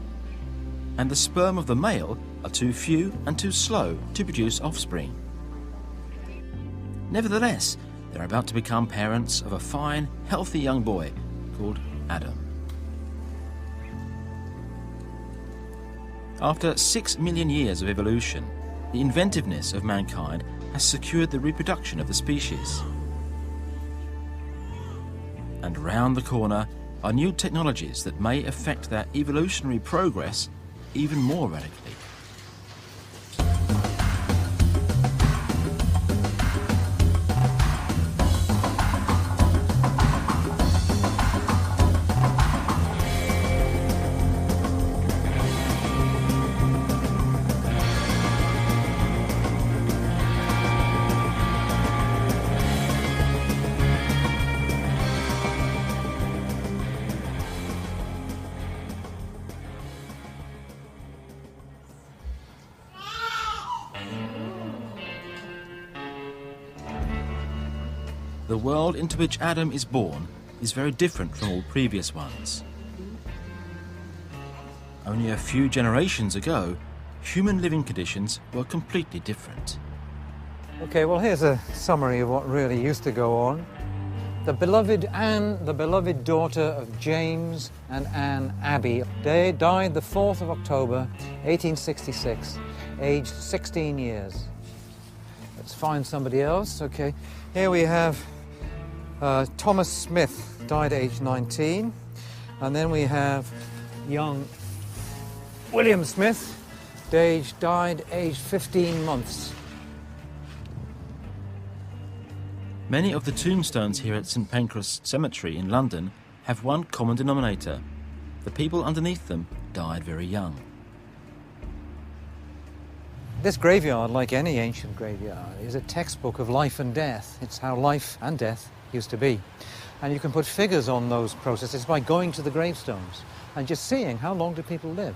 and the sperm of the male are too few and too slow to produce offspring. Nevertheless, they're about to become parents of a fine, healthy young boy called Adam. After 6 million years of evolution, the inventiveness of mankind has secured the reproduction of the species. And round the corner are new technologies that may affect their evolutionary progress even more radically. The world into which Adam is born is very different from all previous ones. Only a few generations ago, human living conditions were completely different. Okay, well, here's a summary of what really used to go on. The beloved Anne, the beloved daughter of James and Anne Abbey, they died the 4th of October, 1866, aged 16 years. Let's find somebody else. Okay, here we have Thomas Smith, died aged 19. And then we have young William Smith, died aged 15 months. Many of the tombstones here at St Pancras Cemetery in London have one common denominator. The people underneath them died very young. This graveyard, like any ancient graveyard, is a textbook of life and death. It's how life and death used to be. And you can put figures on those processes by going to the gravestones and just seeing how long do people live.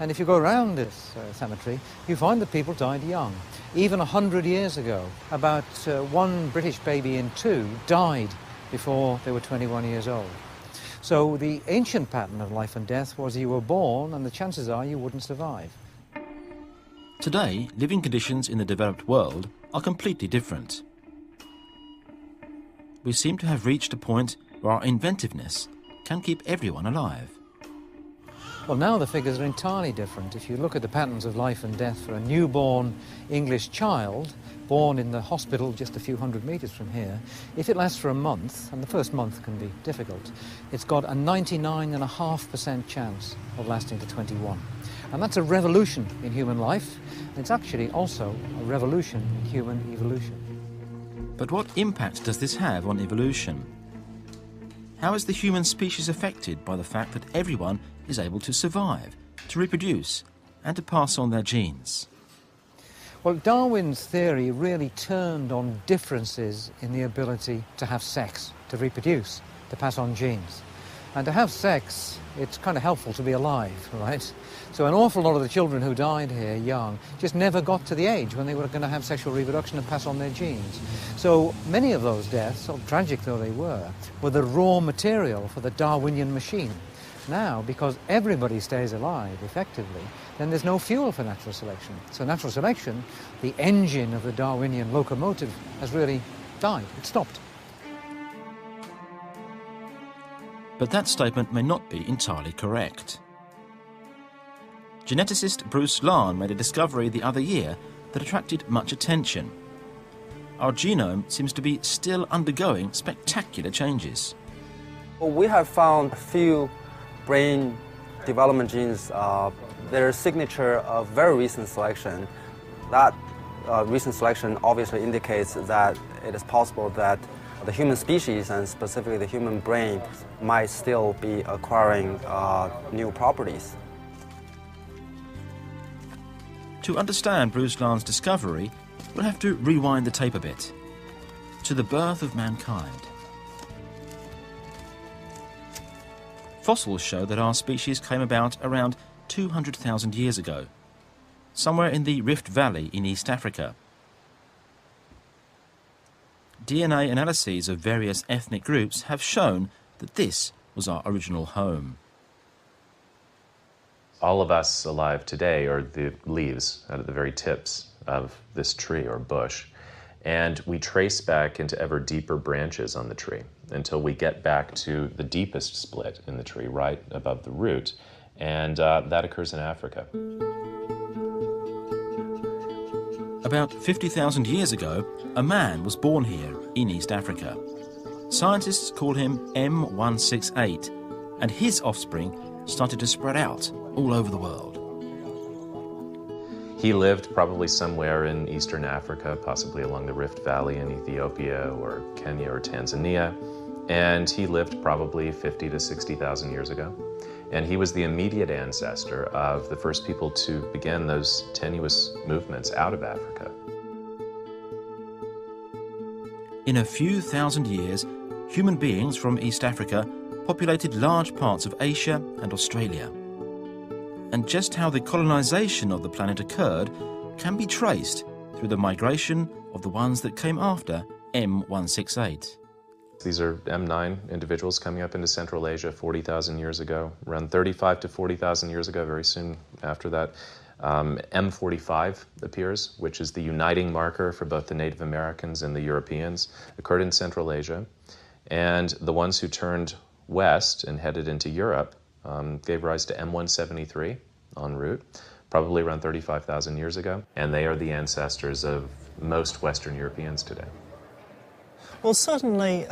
And if you go around this cemetery, you find that people died young. Even 100 years ago, about 1 British baby in 2 died before they were 21 years old. So the ancient pattern of life and death was you were born and the chances are you wouldn't survive. Today, living conditions in the developed world are completely different. We seem to have reached a point where our inventiveness can keep everyone alive. Well, now the figures are entirely different. If you look at the patterns of life and death for a newborn English child, born in the hospital just a few hundred metres from here, if it lasts for a month, and the first month can be difficult, it's got a 99.5% chance of lasting to 21. And that's a revolution in human life. It's actually also a revolution in human evolution. But what impact does this have on evolution? How is the human species affected by the fact that everyone is able to survive, to reproduce, and to pass on their genes? Well, Darwin's theory really turned on differences in the ability to have sex, to reproduce, to pass on genes. And to have sex, it's kind of helpful to be alive, right? So an awful lot of the children who died here young just never got to the age when they were going to have sexual reproduction and pass on their genes. So many of those deaths, so tragic though they were the raw material for the Darwinian machine. Now, because everybody stays alive effectively, then there's no fuel for natural selection. So natural selection, the engine of the Darwinian locomotive, has really died. It stopped. But that statement may not be entirely correct. Geneticist Bruce Lahn made a discovery the other year that attracted much attention. our genome seems to be still undergoing spectacular changes. Well, we have found a few brain development genes, their signature of very recent selection. That recent selection obviously indicates that it is possible that the human species, and specifically the human brain, might still be acquiring new properties. To understand Bruce Lahn's discovery, we'll have to rewind the tape a bit, to the birth of mankind. Fossils show that our species came about around 200,000 years ago, somewhere in the Rift Valley in East Africa. DNA analyses of various ethnic groups have shown that this was our original home. All of us alive today are the leaves out of the very tips of this tree or bush. And we trace back into ever deeper branches on the tree until we get back to the deepest split in the tree, right above the root. And that occurs in Africa. About 50,000 years ago, a man was born here in East Africa. Scientists call him M168, and his offspring started to spread out all over the world. He lived probably somewhere in Eastern Africa, possibly along the Rift Valley in Ethiopia or Kenya or Tanzania, and he lived probably 50 to 60,000 years ago. And he was the immediate ancestor of the first people to begin those tenuous movements out of Africa. In a few thousand years, human beings from East Africa populated large parts of Asia and Australia. And just how the colonization of the planet occurred can be traced through the migration of the ones that came after M168. These are M9 individuals coming up into Central Asia 40,000 years ago, around 35 to 40,000 years ago, very soon after that. M45 appears, which is the uniting marker for both the Native Americans and the Europeans, occurred in Central Asia. And the ones who turned west and headed into Europe gave rise to M173 en route, probably around 35,000 years ago. And they are the ancestors of most Western Europeans today. Well, certainly,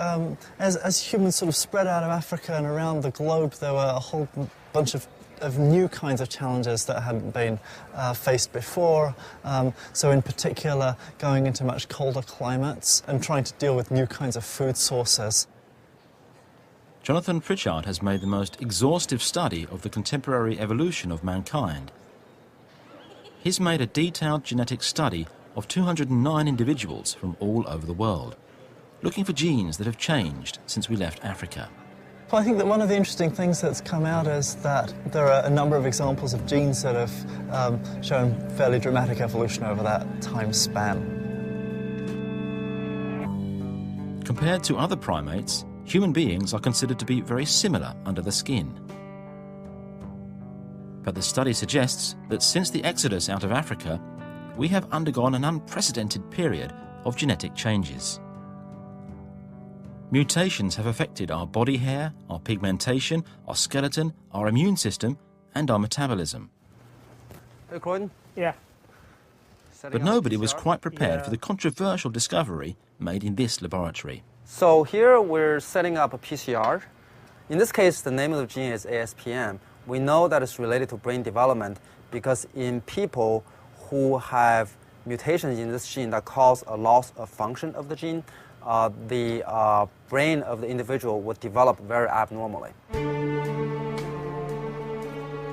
as humans sort of spread out of Africa and around the globe, there were a whole bunch of new kinds of challenges that hadn't been faced before. So in particular, going into much colder climates and trying to deal with new kinds of food sources. Jonathan Pritchard has made the most exhaustive study of the contemporary evolution of mankind. He's made a detailed genetic study of 209 individuals from all over the world, looking for genes that have changed since we left Africa. Well, I think that one of the interesting things that's come out is that there are a number of examples of genes that have shown fairly dramatic evolution over that time span. Compared to other primates, human beings are considered to be very similar under the skin. But the study suggests that since the exodus out of Africa, we have undergone an unprecedented period of genetic changes. Mutations have affected our body hair, our pigmentation, our skeleton, our immune system, and our metabolism. Recording? Yeah. But nobody was quite prepared for the controversial discovery made in this laboratory. So here we're setting up a PCR. In this case, the name of the gene is ASPM. We know that it's related to brain development because in people who have mutations in this gene that cause a loss of function of the gene, the brain of the individual would develop very abnormally.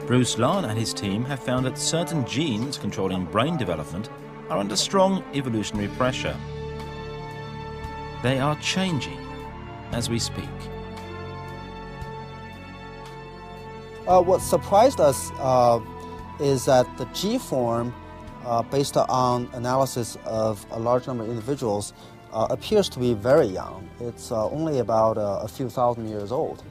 Bruce Lahn and his team have found that certain genes controlling brain development are under strong evolutionary pressure. They are changing as we speak. What surprised us is that the G form, based on analysis of a large number of individuals, appears to be very young. It's only about a few thousand years old.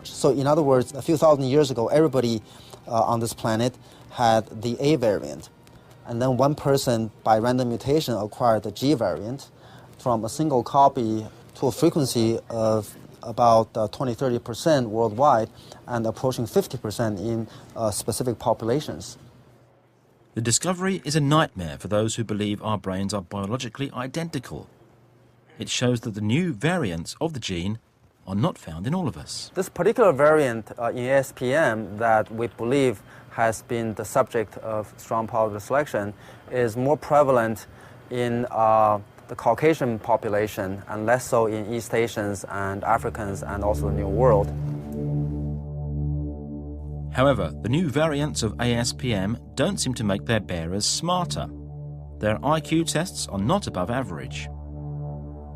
So in other words, a few thousand years ago, everybody on this planet had the A variant. And then one person, by random mutation, acquired the G variant from a single copy to a frequency of about 20-30% worldwide and approaching 50% in specific populations. The discovery is a nightmare for those who believe our brains are biologically identical. it shows that the new variants of the gene are not found in all of us. This particular variant in ASPM that we believe has been the subject of strong positive selection is more prevalent in the Caucasian population and less so in East Asians and Africans and also the New World. However, the new variants of ASPM don't seem to make their bearers smarter. Their IQ tests are not above average.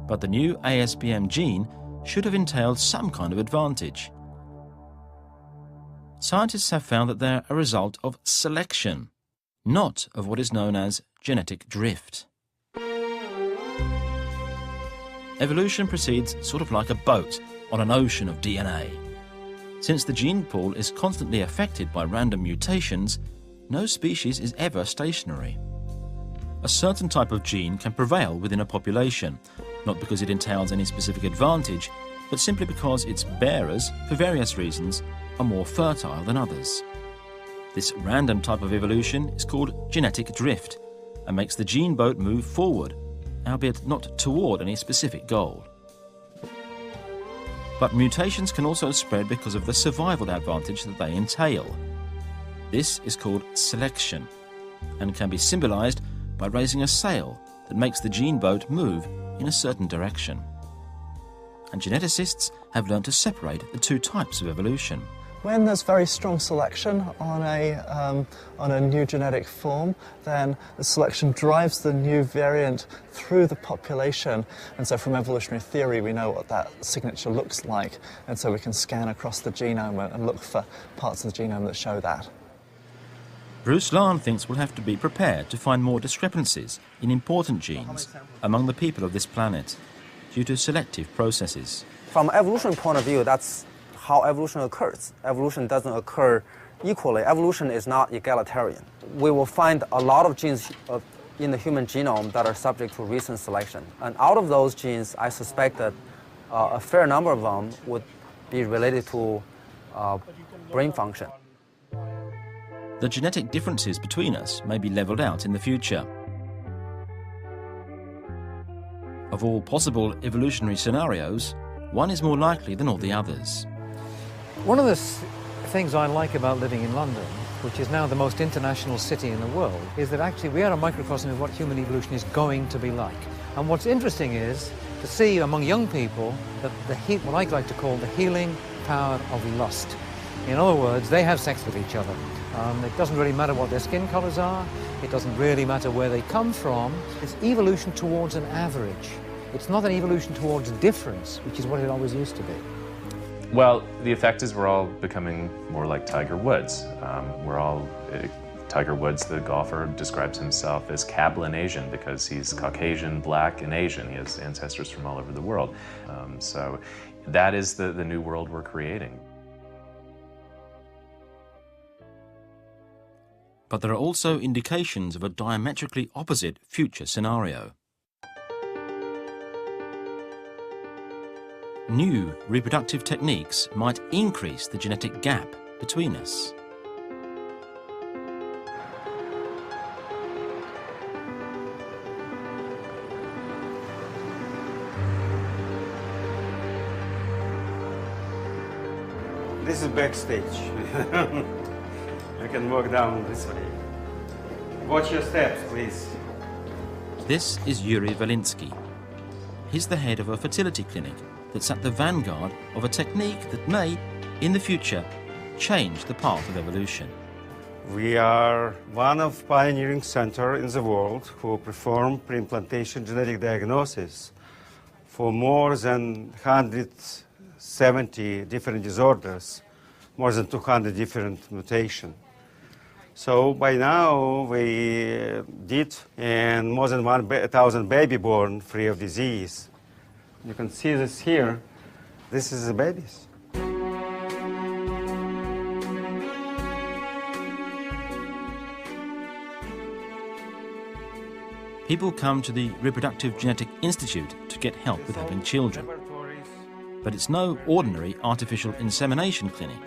But the new ASPM gene should have entailed some kind of advantage. Scientists have found that they're a result of selection, not of what is known as genetic drift. Evolution proceeds sort of like a boat on an ocean of DNA. Since the gene pool is constantly affected by random mutations, no species is ever stationary. A certain type of gene can prevail within a population, not because it entails any specific advantage, but simply because its bearers, for various reasons, are more fertile than others. This random type of evolution is called genetic drift and makes the gene boat move forward, albeit not toward any specific goal. But mutations can also spread because of the survival advantage that they entail. This is called selection and can be symbolized by raising a sail that makes the gene boat move in a certain direction. And geneticists have learned to separate the two types of evolution. When there's very strong selection on a new genetic form, then the selection drives the new variant through the population. And so from evolutionary theory, we know what that signature looks like. And so we can scan across the genome and look for parts of the genome that show that. Bruce Lahn thinks we'll have to be prepared to find more discrepancies in important genes among the people of this planet due to selective processes. From an evolution point of view, that's how evolution occurs. Evolution doesn't occur equally. Evolution is not egalitarian. We will find a lot of genes in the human genome that are subject to recent selection. And out of those genes, I suspect that a fair number of them would be related to brain function. The genetic differences between us may be leveled out in the future. Of all possible evolutionary scenarios, one is more likely than all the others. One of the things I like about living in London, which is now the most international city in the world, is that actually we are a microcosm of what human evolution is going to be like. And what's interesting is to see among young people that what I like to call the healing power of lust. In other words, they have sex with each other. It doesn't really matter what their skin colors are. It doesn't really matter where they come from. It's evolution towards an average. It's not an evolution towards difference, which is what it always used to be. Well, the effect is we're all becoming more like Tiger Woods. Tiger Woods, the golfer, describes himself as Cablinasian because he's Caucasian, black, and Asian. He has ancestors from all over the world. So that is the new world we're creating. But there are also indications of a diametrically opposite future scenario. New reproductive techniques might increase the genetic gap between us. This is backstage. You can walk down this way. Watch your steps, please. This is Yuri Valinsky. He's the head of a fertility clinic that's at the vanguard of a technique that may, in the future, change the path of evolution. We are one of pioneering centers in the world who perform pre-implantation genetic diagnosis for more than 170 different disorders, more than 200 different mutations. So by now we did and more than 1,000 baby born free of disease. You can see this here. This is the babies. People come to the Reproductive Genetic Institute to get help with having children. But it's no ordinary artificial insemination clinic.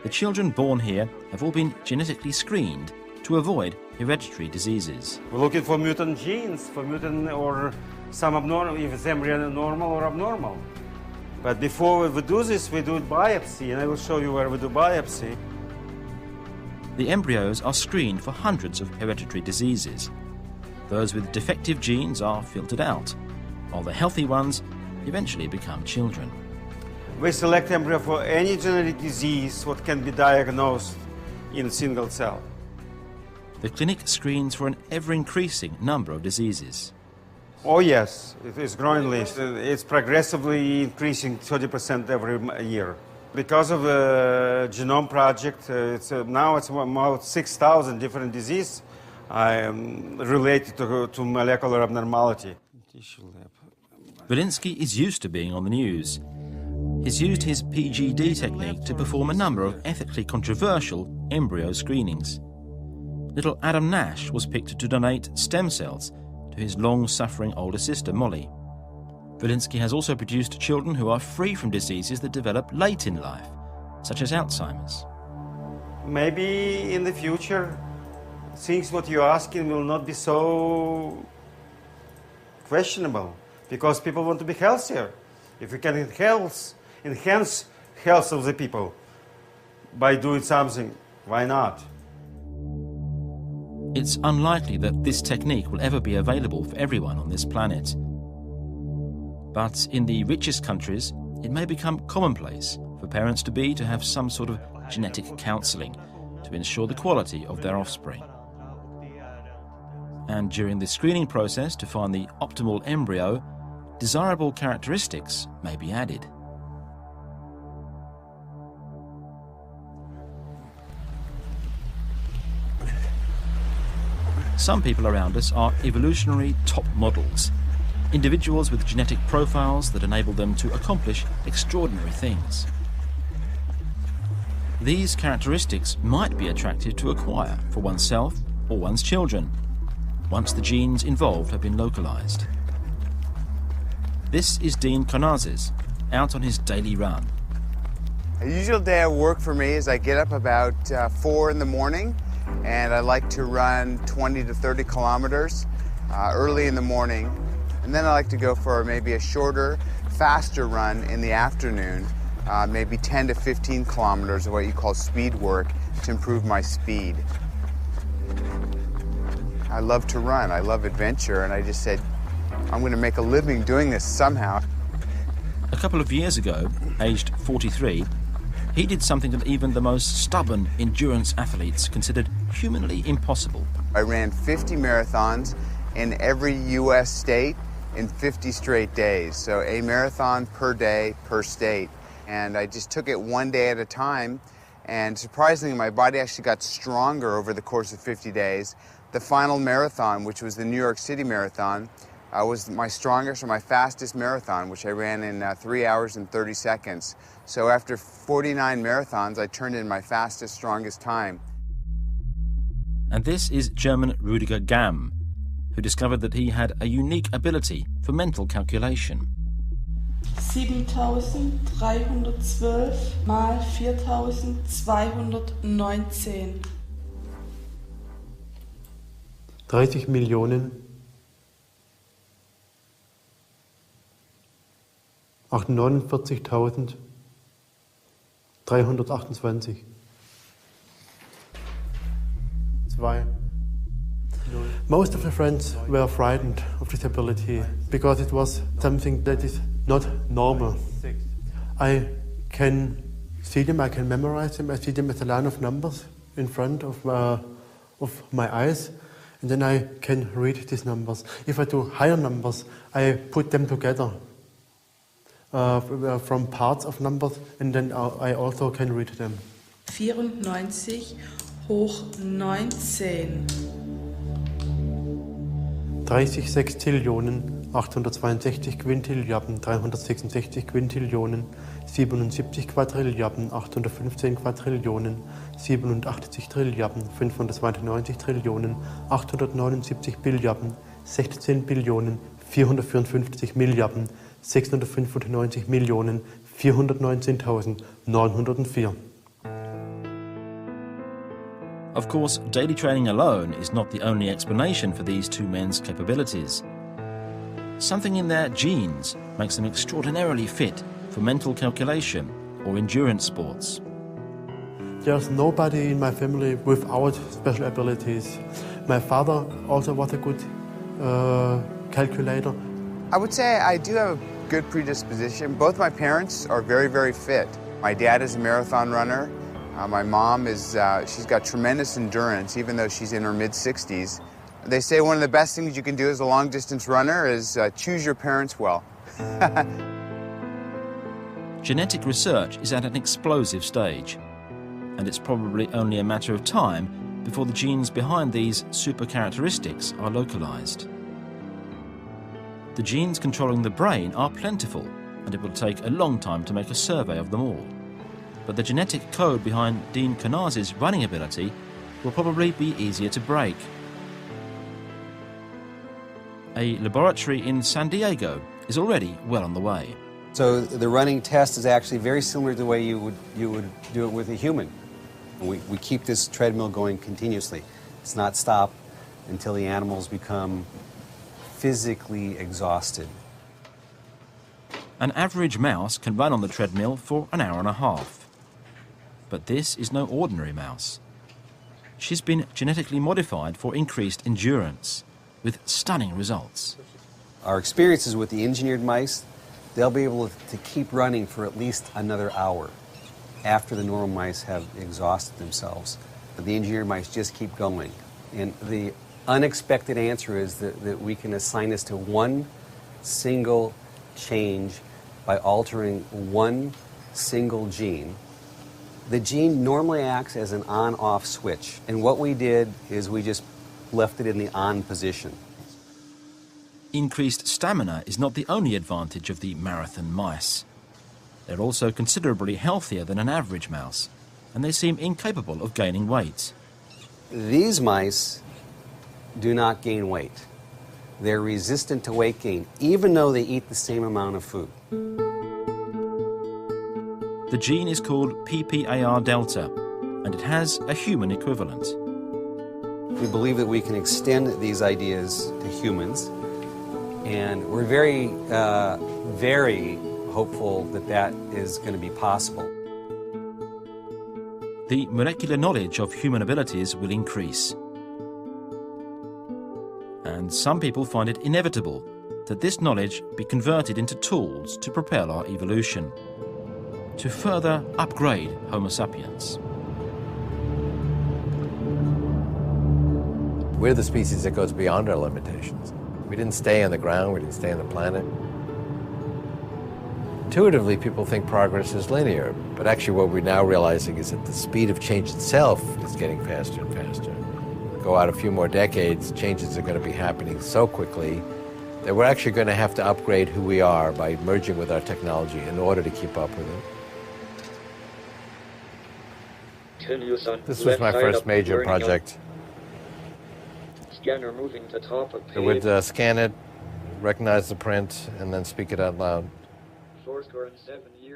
The children born here have all been genetically screened to avoid hereditary diseases. We're looking for mutant genes, for mutant or some abnormal, if it's embryo normal or abnormal. But before we do this, we do biopsy, and I will show you where we do biopsy. The embryos are screened for hundreds of hereditary diseases. Those with defective genes are filtered out, while the healthy ones eventually become children. We select embryo for any genetic disease what can be diagnosed in a single cell. The clinic screens for an ever-increasing number of diseases. Oh yes, it is growing list. It's progressively increasing 30% every year. Because of the Genome Project, now it's about 6,000 different diseases related to molecular abnormality. Velinsky is used to being on the news. He's used his PGD technique to perform a number of ethically controversial embryo screenings. Little Adam Nash was picked to donate stem cells to his long-suffering older sister, Molly. Velinsky has also produced children who are free from diseases that develop late in life, such as Alzheimer's. Maybe in the future, things what you're asking will not be so questionable, because people want to be healthier. If we can enhance health of the people by doing something, why not? It's unlikely that this technique will ever be available for everyone on this planet. But in the richest countries, it may become commonplace for parents-to-be to have some sort of genetic counselling to ensure the quality of their offspring. And during the screening process to find the optimal embryo, desirable characteristics may be added. Some people around us are evolutionary top models, individuals with genetic profiles that enable them to accomplish extraordinary things. These characteristics might be attractive to acquire for oneself or one's children, once the genes involved have been localized. This is Dean Konazes, out on his daily run. A usual day at work for me is I get up about 4 in the morning, and I like to run 20 to 30 kilometers early in the morning. And then I like to go for maybe a shorter, faster run in the afternoon, maybe 10 to 15 kilometers of what you call speed work to improve my speed. I love to run, I love adventure, and I just said, I'm going to make a living doing this somehow. A couple of years ago, aged 43, he did something that even the most stubborn endurance athletes considered humanly impossible. I ran 50 marathons in every U.S. state in 50 straight days. So a marathon per day, per state. And I just took it one day at a time. And surprisingly, my body actually got stronger over the course of 50 days. The final marathon, which was the New York City Marathon, was my strongest or my fastest marathon, which I ran in 3 hours and 30 seconds. So after 49 marathons, I turned in my fastest, strongest time. And this is German Rüdiger Gamm, who discovered that he had a unique ability for mental calculation. 7.312 mal 4.219. 30 Millionen 49.328. 2. Most of the friends were frightened of this ability because it was something that is not normal. I can see them, I can memorize them, I see them as a line of numbers in front of my eyes, and then I can read these numbers. If I do higher numbers, I put them together from parts of numbers, and then I also can read them. 94 hoch 19. 30 Sextillionen, 862 Quintilliarden, 366 Quintillionen, 77 Quadrilliarden, 815 Quadrillionen, 87 Trilliarden, 592 Trillionen, 879 Billiarden, 16 Billionen, 454 Milliarden, 695 Millionen, 419.904. Of course, daily training alone is not the only explanation for these two men's capabilities. something in their genes makes them extraordinarily fit for mental calculation or endurance sports. There's nobody in my family without special abilities. My father also was a good calculator. I would say I do have a good predisposition. Both my parents are very, very fit. My dad is a marathon runner. My mom is, she's got tremendous endurance, even though she's in her mid-60s. They say one of the best things you can do as a long-distance runner is choose your parents well. Genetic research is at an explosive stage, and it's probably only a matter of time before the genes behind these super characteristics are localized. The genes controlling the brain are plentiful, and it will take a long time to make a survey of them all. But the genetic code behind Dean Kernaz's running ability will probably be easier to break. A laboratory in San Diego is already well on the way. So the running test is actually very similar to the way you would do it with a human. We keep this treadmill going continuously. It's not stopped until the animals become physically exhausted. An average mouse can run on the treadmill for an hour and a half. But this is no ordinary mouse. She's been genetically modified for increased endurance, with stunning results. Our experiences with the engineered mice, they'll be able to keep running for at least another hour after the normal mice have exhausted themselves. The engineered mice just keep going. And the unexpected answer is that we can assign this to one single change by altering one single gene. The gene normally acts as an on-off switch, and what we did is we just left it in the on position. Increased stamina is not the only advantage of the marathon mice. They're also considerably healthier than an average mouse, and they seem incapable of gaining weight. These mice do not gain weight. They're resistant to weight gain, even though they eat the same amount of food. The gene is called PPAR delta, and it has a human equivalent. We believe that we can extend these ideas to humans, and we're very, very hopeful that that is going to be possible. The molecular knowledge of human abilities will increase. And some people find it inevitable that this knowledge be converted into tools to propel our evolution, to further upgrade Homo sapiens. We're the species that goes beyond our limitations. We didn't stay on the ground, we didn't stay on the planet. Intuitively, people think progress is linear, but actually what we're now realizing is that the speed of change itself is getting faster and faster. Go out a few more decades, changes are going to be happening so quickly that we're actually going to have to upgrade who we are by merging with our technology in order to keep up with it. This was my first major project. Scanner moving to top of page. It would scan it, recognize the print, and then speak it out loud.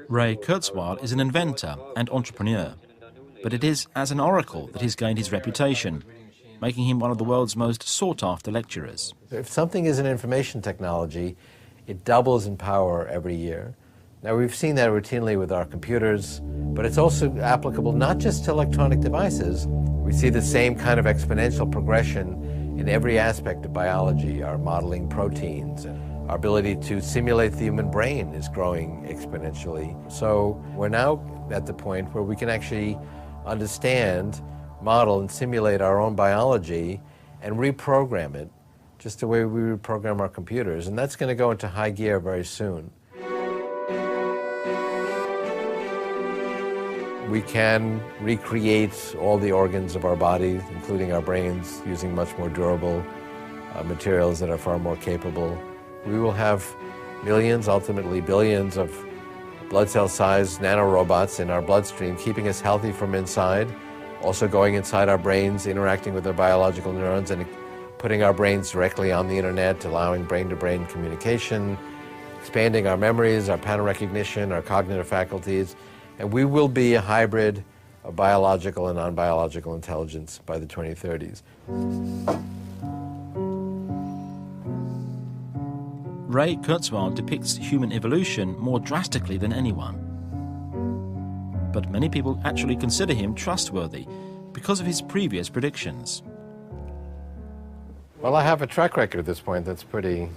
Ray Kurzweil is an inventor and entrepreneur, but it is as an oracle that he's gained his reputation, making him one of the world's most sought-after lecturers. If something is an information technology, it doubles in power every year. Now, we've seen that routinely with our computers, but it's also applicable not just to electronic devices. We see the same kind of exponential progression in every aspect of biology, our modeling proteins. Our ability to simulate the human brain is growing exponentially. So we're now at the point where we can actually understand, model, and simulate our own biology and reprogram it just the way we reprogram our computers. And that's going to go into high gear very soon. We can recreate all the organs of our body, including our brains, using much more durable materials that are far more capable. We will have millions, ultimately billions, of blood cell-sized nanorobots in our bloodstream, keeping us healthy from inside, also going inside our brains, interacting with our biological neurons, and putting our brains directly on the internet, allowing brain-to-brain communication, expanding our memories, our pattern recognition, our cognitive faculties, and we will be a hybrid of biological and non-biological intelligence by the 2030s. Ray Kurzweil depicts human evolution more drastically than anyone. But many people actually consider him trustworthy because of his previous predictions. Well, I have a track record at this point that's pretty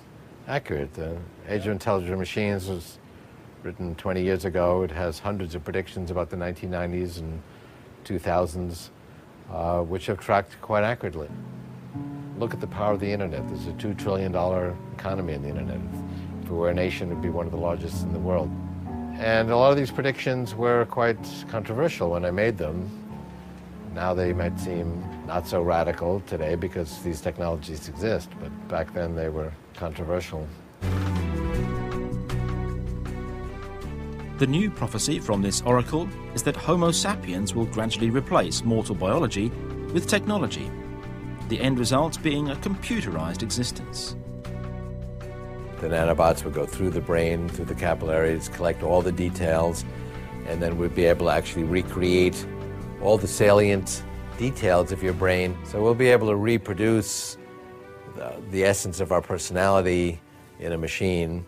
accurate. The Age of Intelligent Machines was written 20 years ago. It has hundreds of predictions about the 1990s and 2000s, which have tracked quite accurately. Look at the power of the internet. There's a $2 trillion economy in the internet. If we were a nation, it would be one of the largest in the world. And a lot of these predictions were quite controversial when I made them. Now they might seem not so radical today because these technologies exist, but back then they were controversial. The new prophecy from this oracle is that Homo sapiens will gradually replace mortal biology with technology, the end result being a computerized existence. The nanobots would go through the brain, through the capillaries, collect all the details, and then we'd be able to actually recreate all the salient details of your brain. So we'll be able to reproduce the essence of our personality in a machine.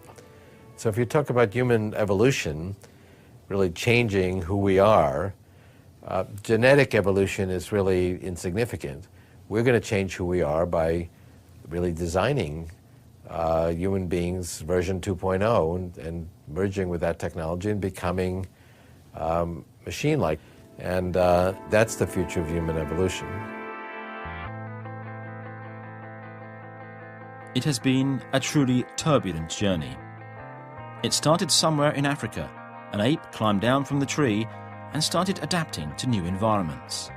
So if you talk about human evolution, really changing who we are, genetic evolution is really insignificant. We're going to change who we are by really designing human beings version 2.0 and merging with that technology and becoming machine-like. And that's the future of human evolution. It has been a truly turbulent journey. It started somewhere in Africa. An ape climbed down from the tree and started adapting to new environments.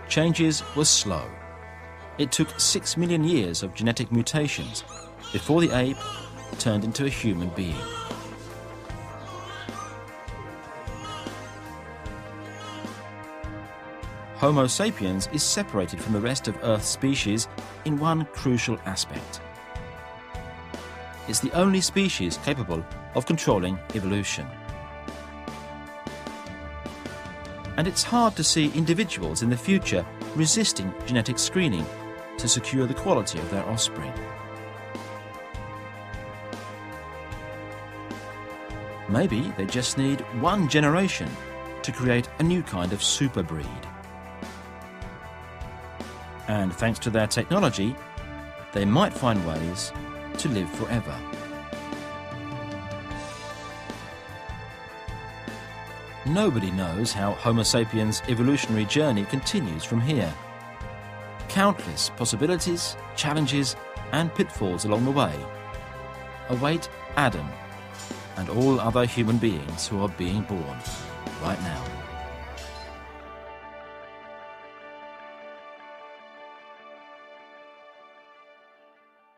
Changes were slow. It took 6 million years of genetic mutations before the ape turned into a human being. Homo sapiens is separated from the rest of Earth's species in one crucial aspect. It's the only species capable of controlling evolution. And it's hard to see individuals in the future resisting genetic screening to secure the quality of their offspring. Maybe they just need one generation to create a new kind of superbreed. And thanks to their technology, they might find ways to live forever. Nobody knows how Homo sapiens' evolutionary journey continues from here. Countless possibilities, challenges, and pitfalls along the way await Adam and all other human beings who are being born right now.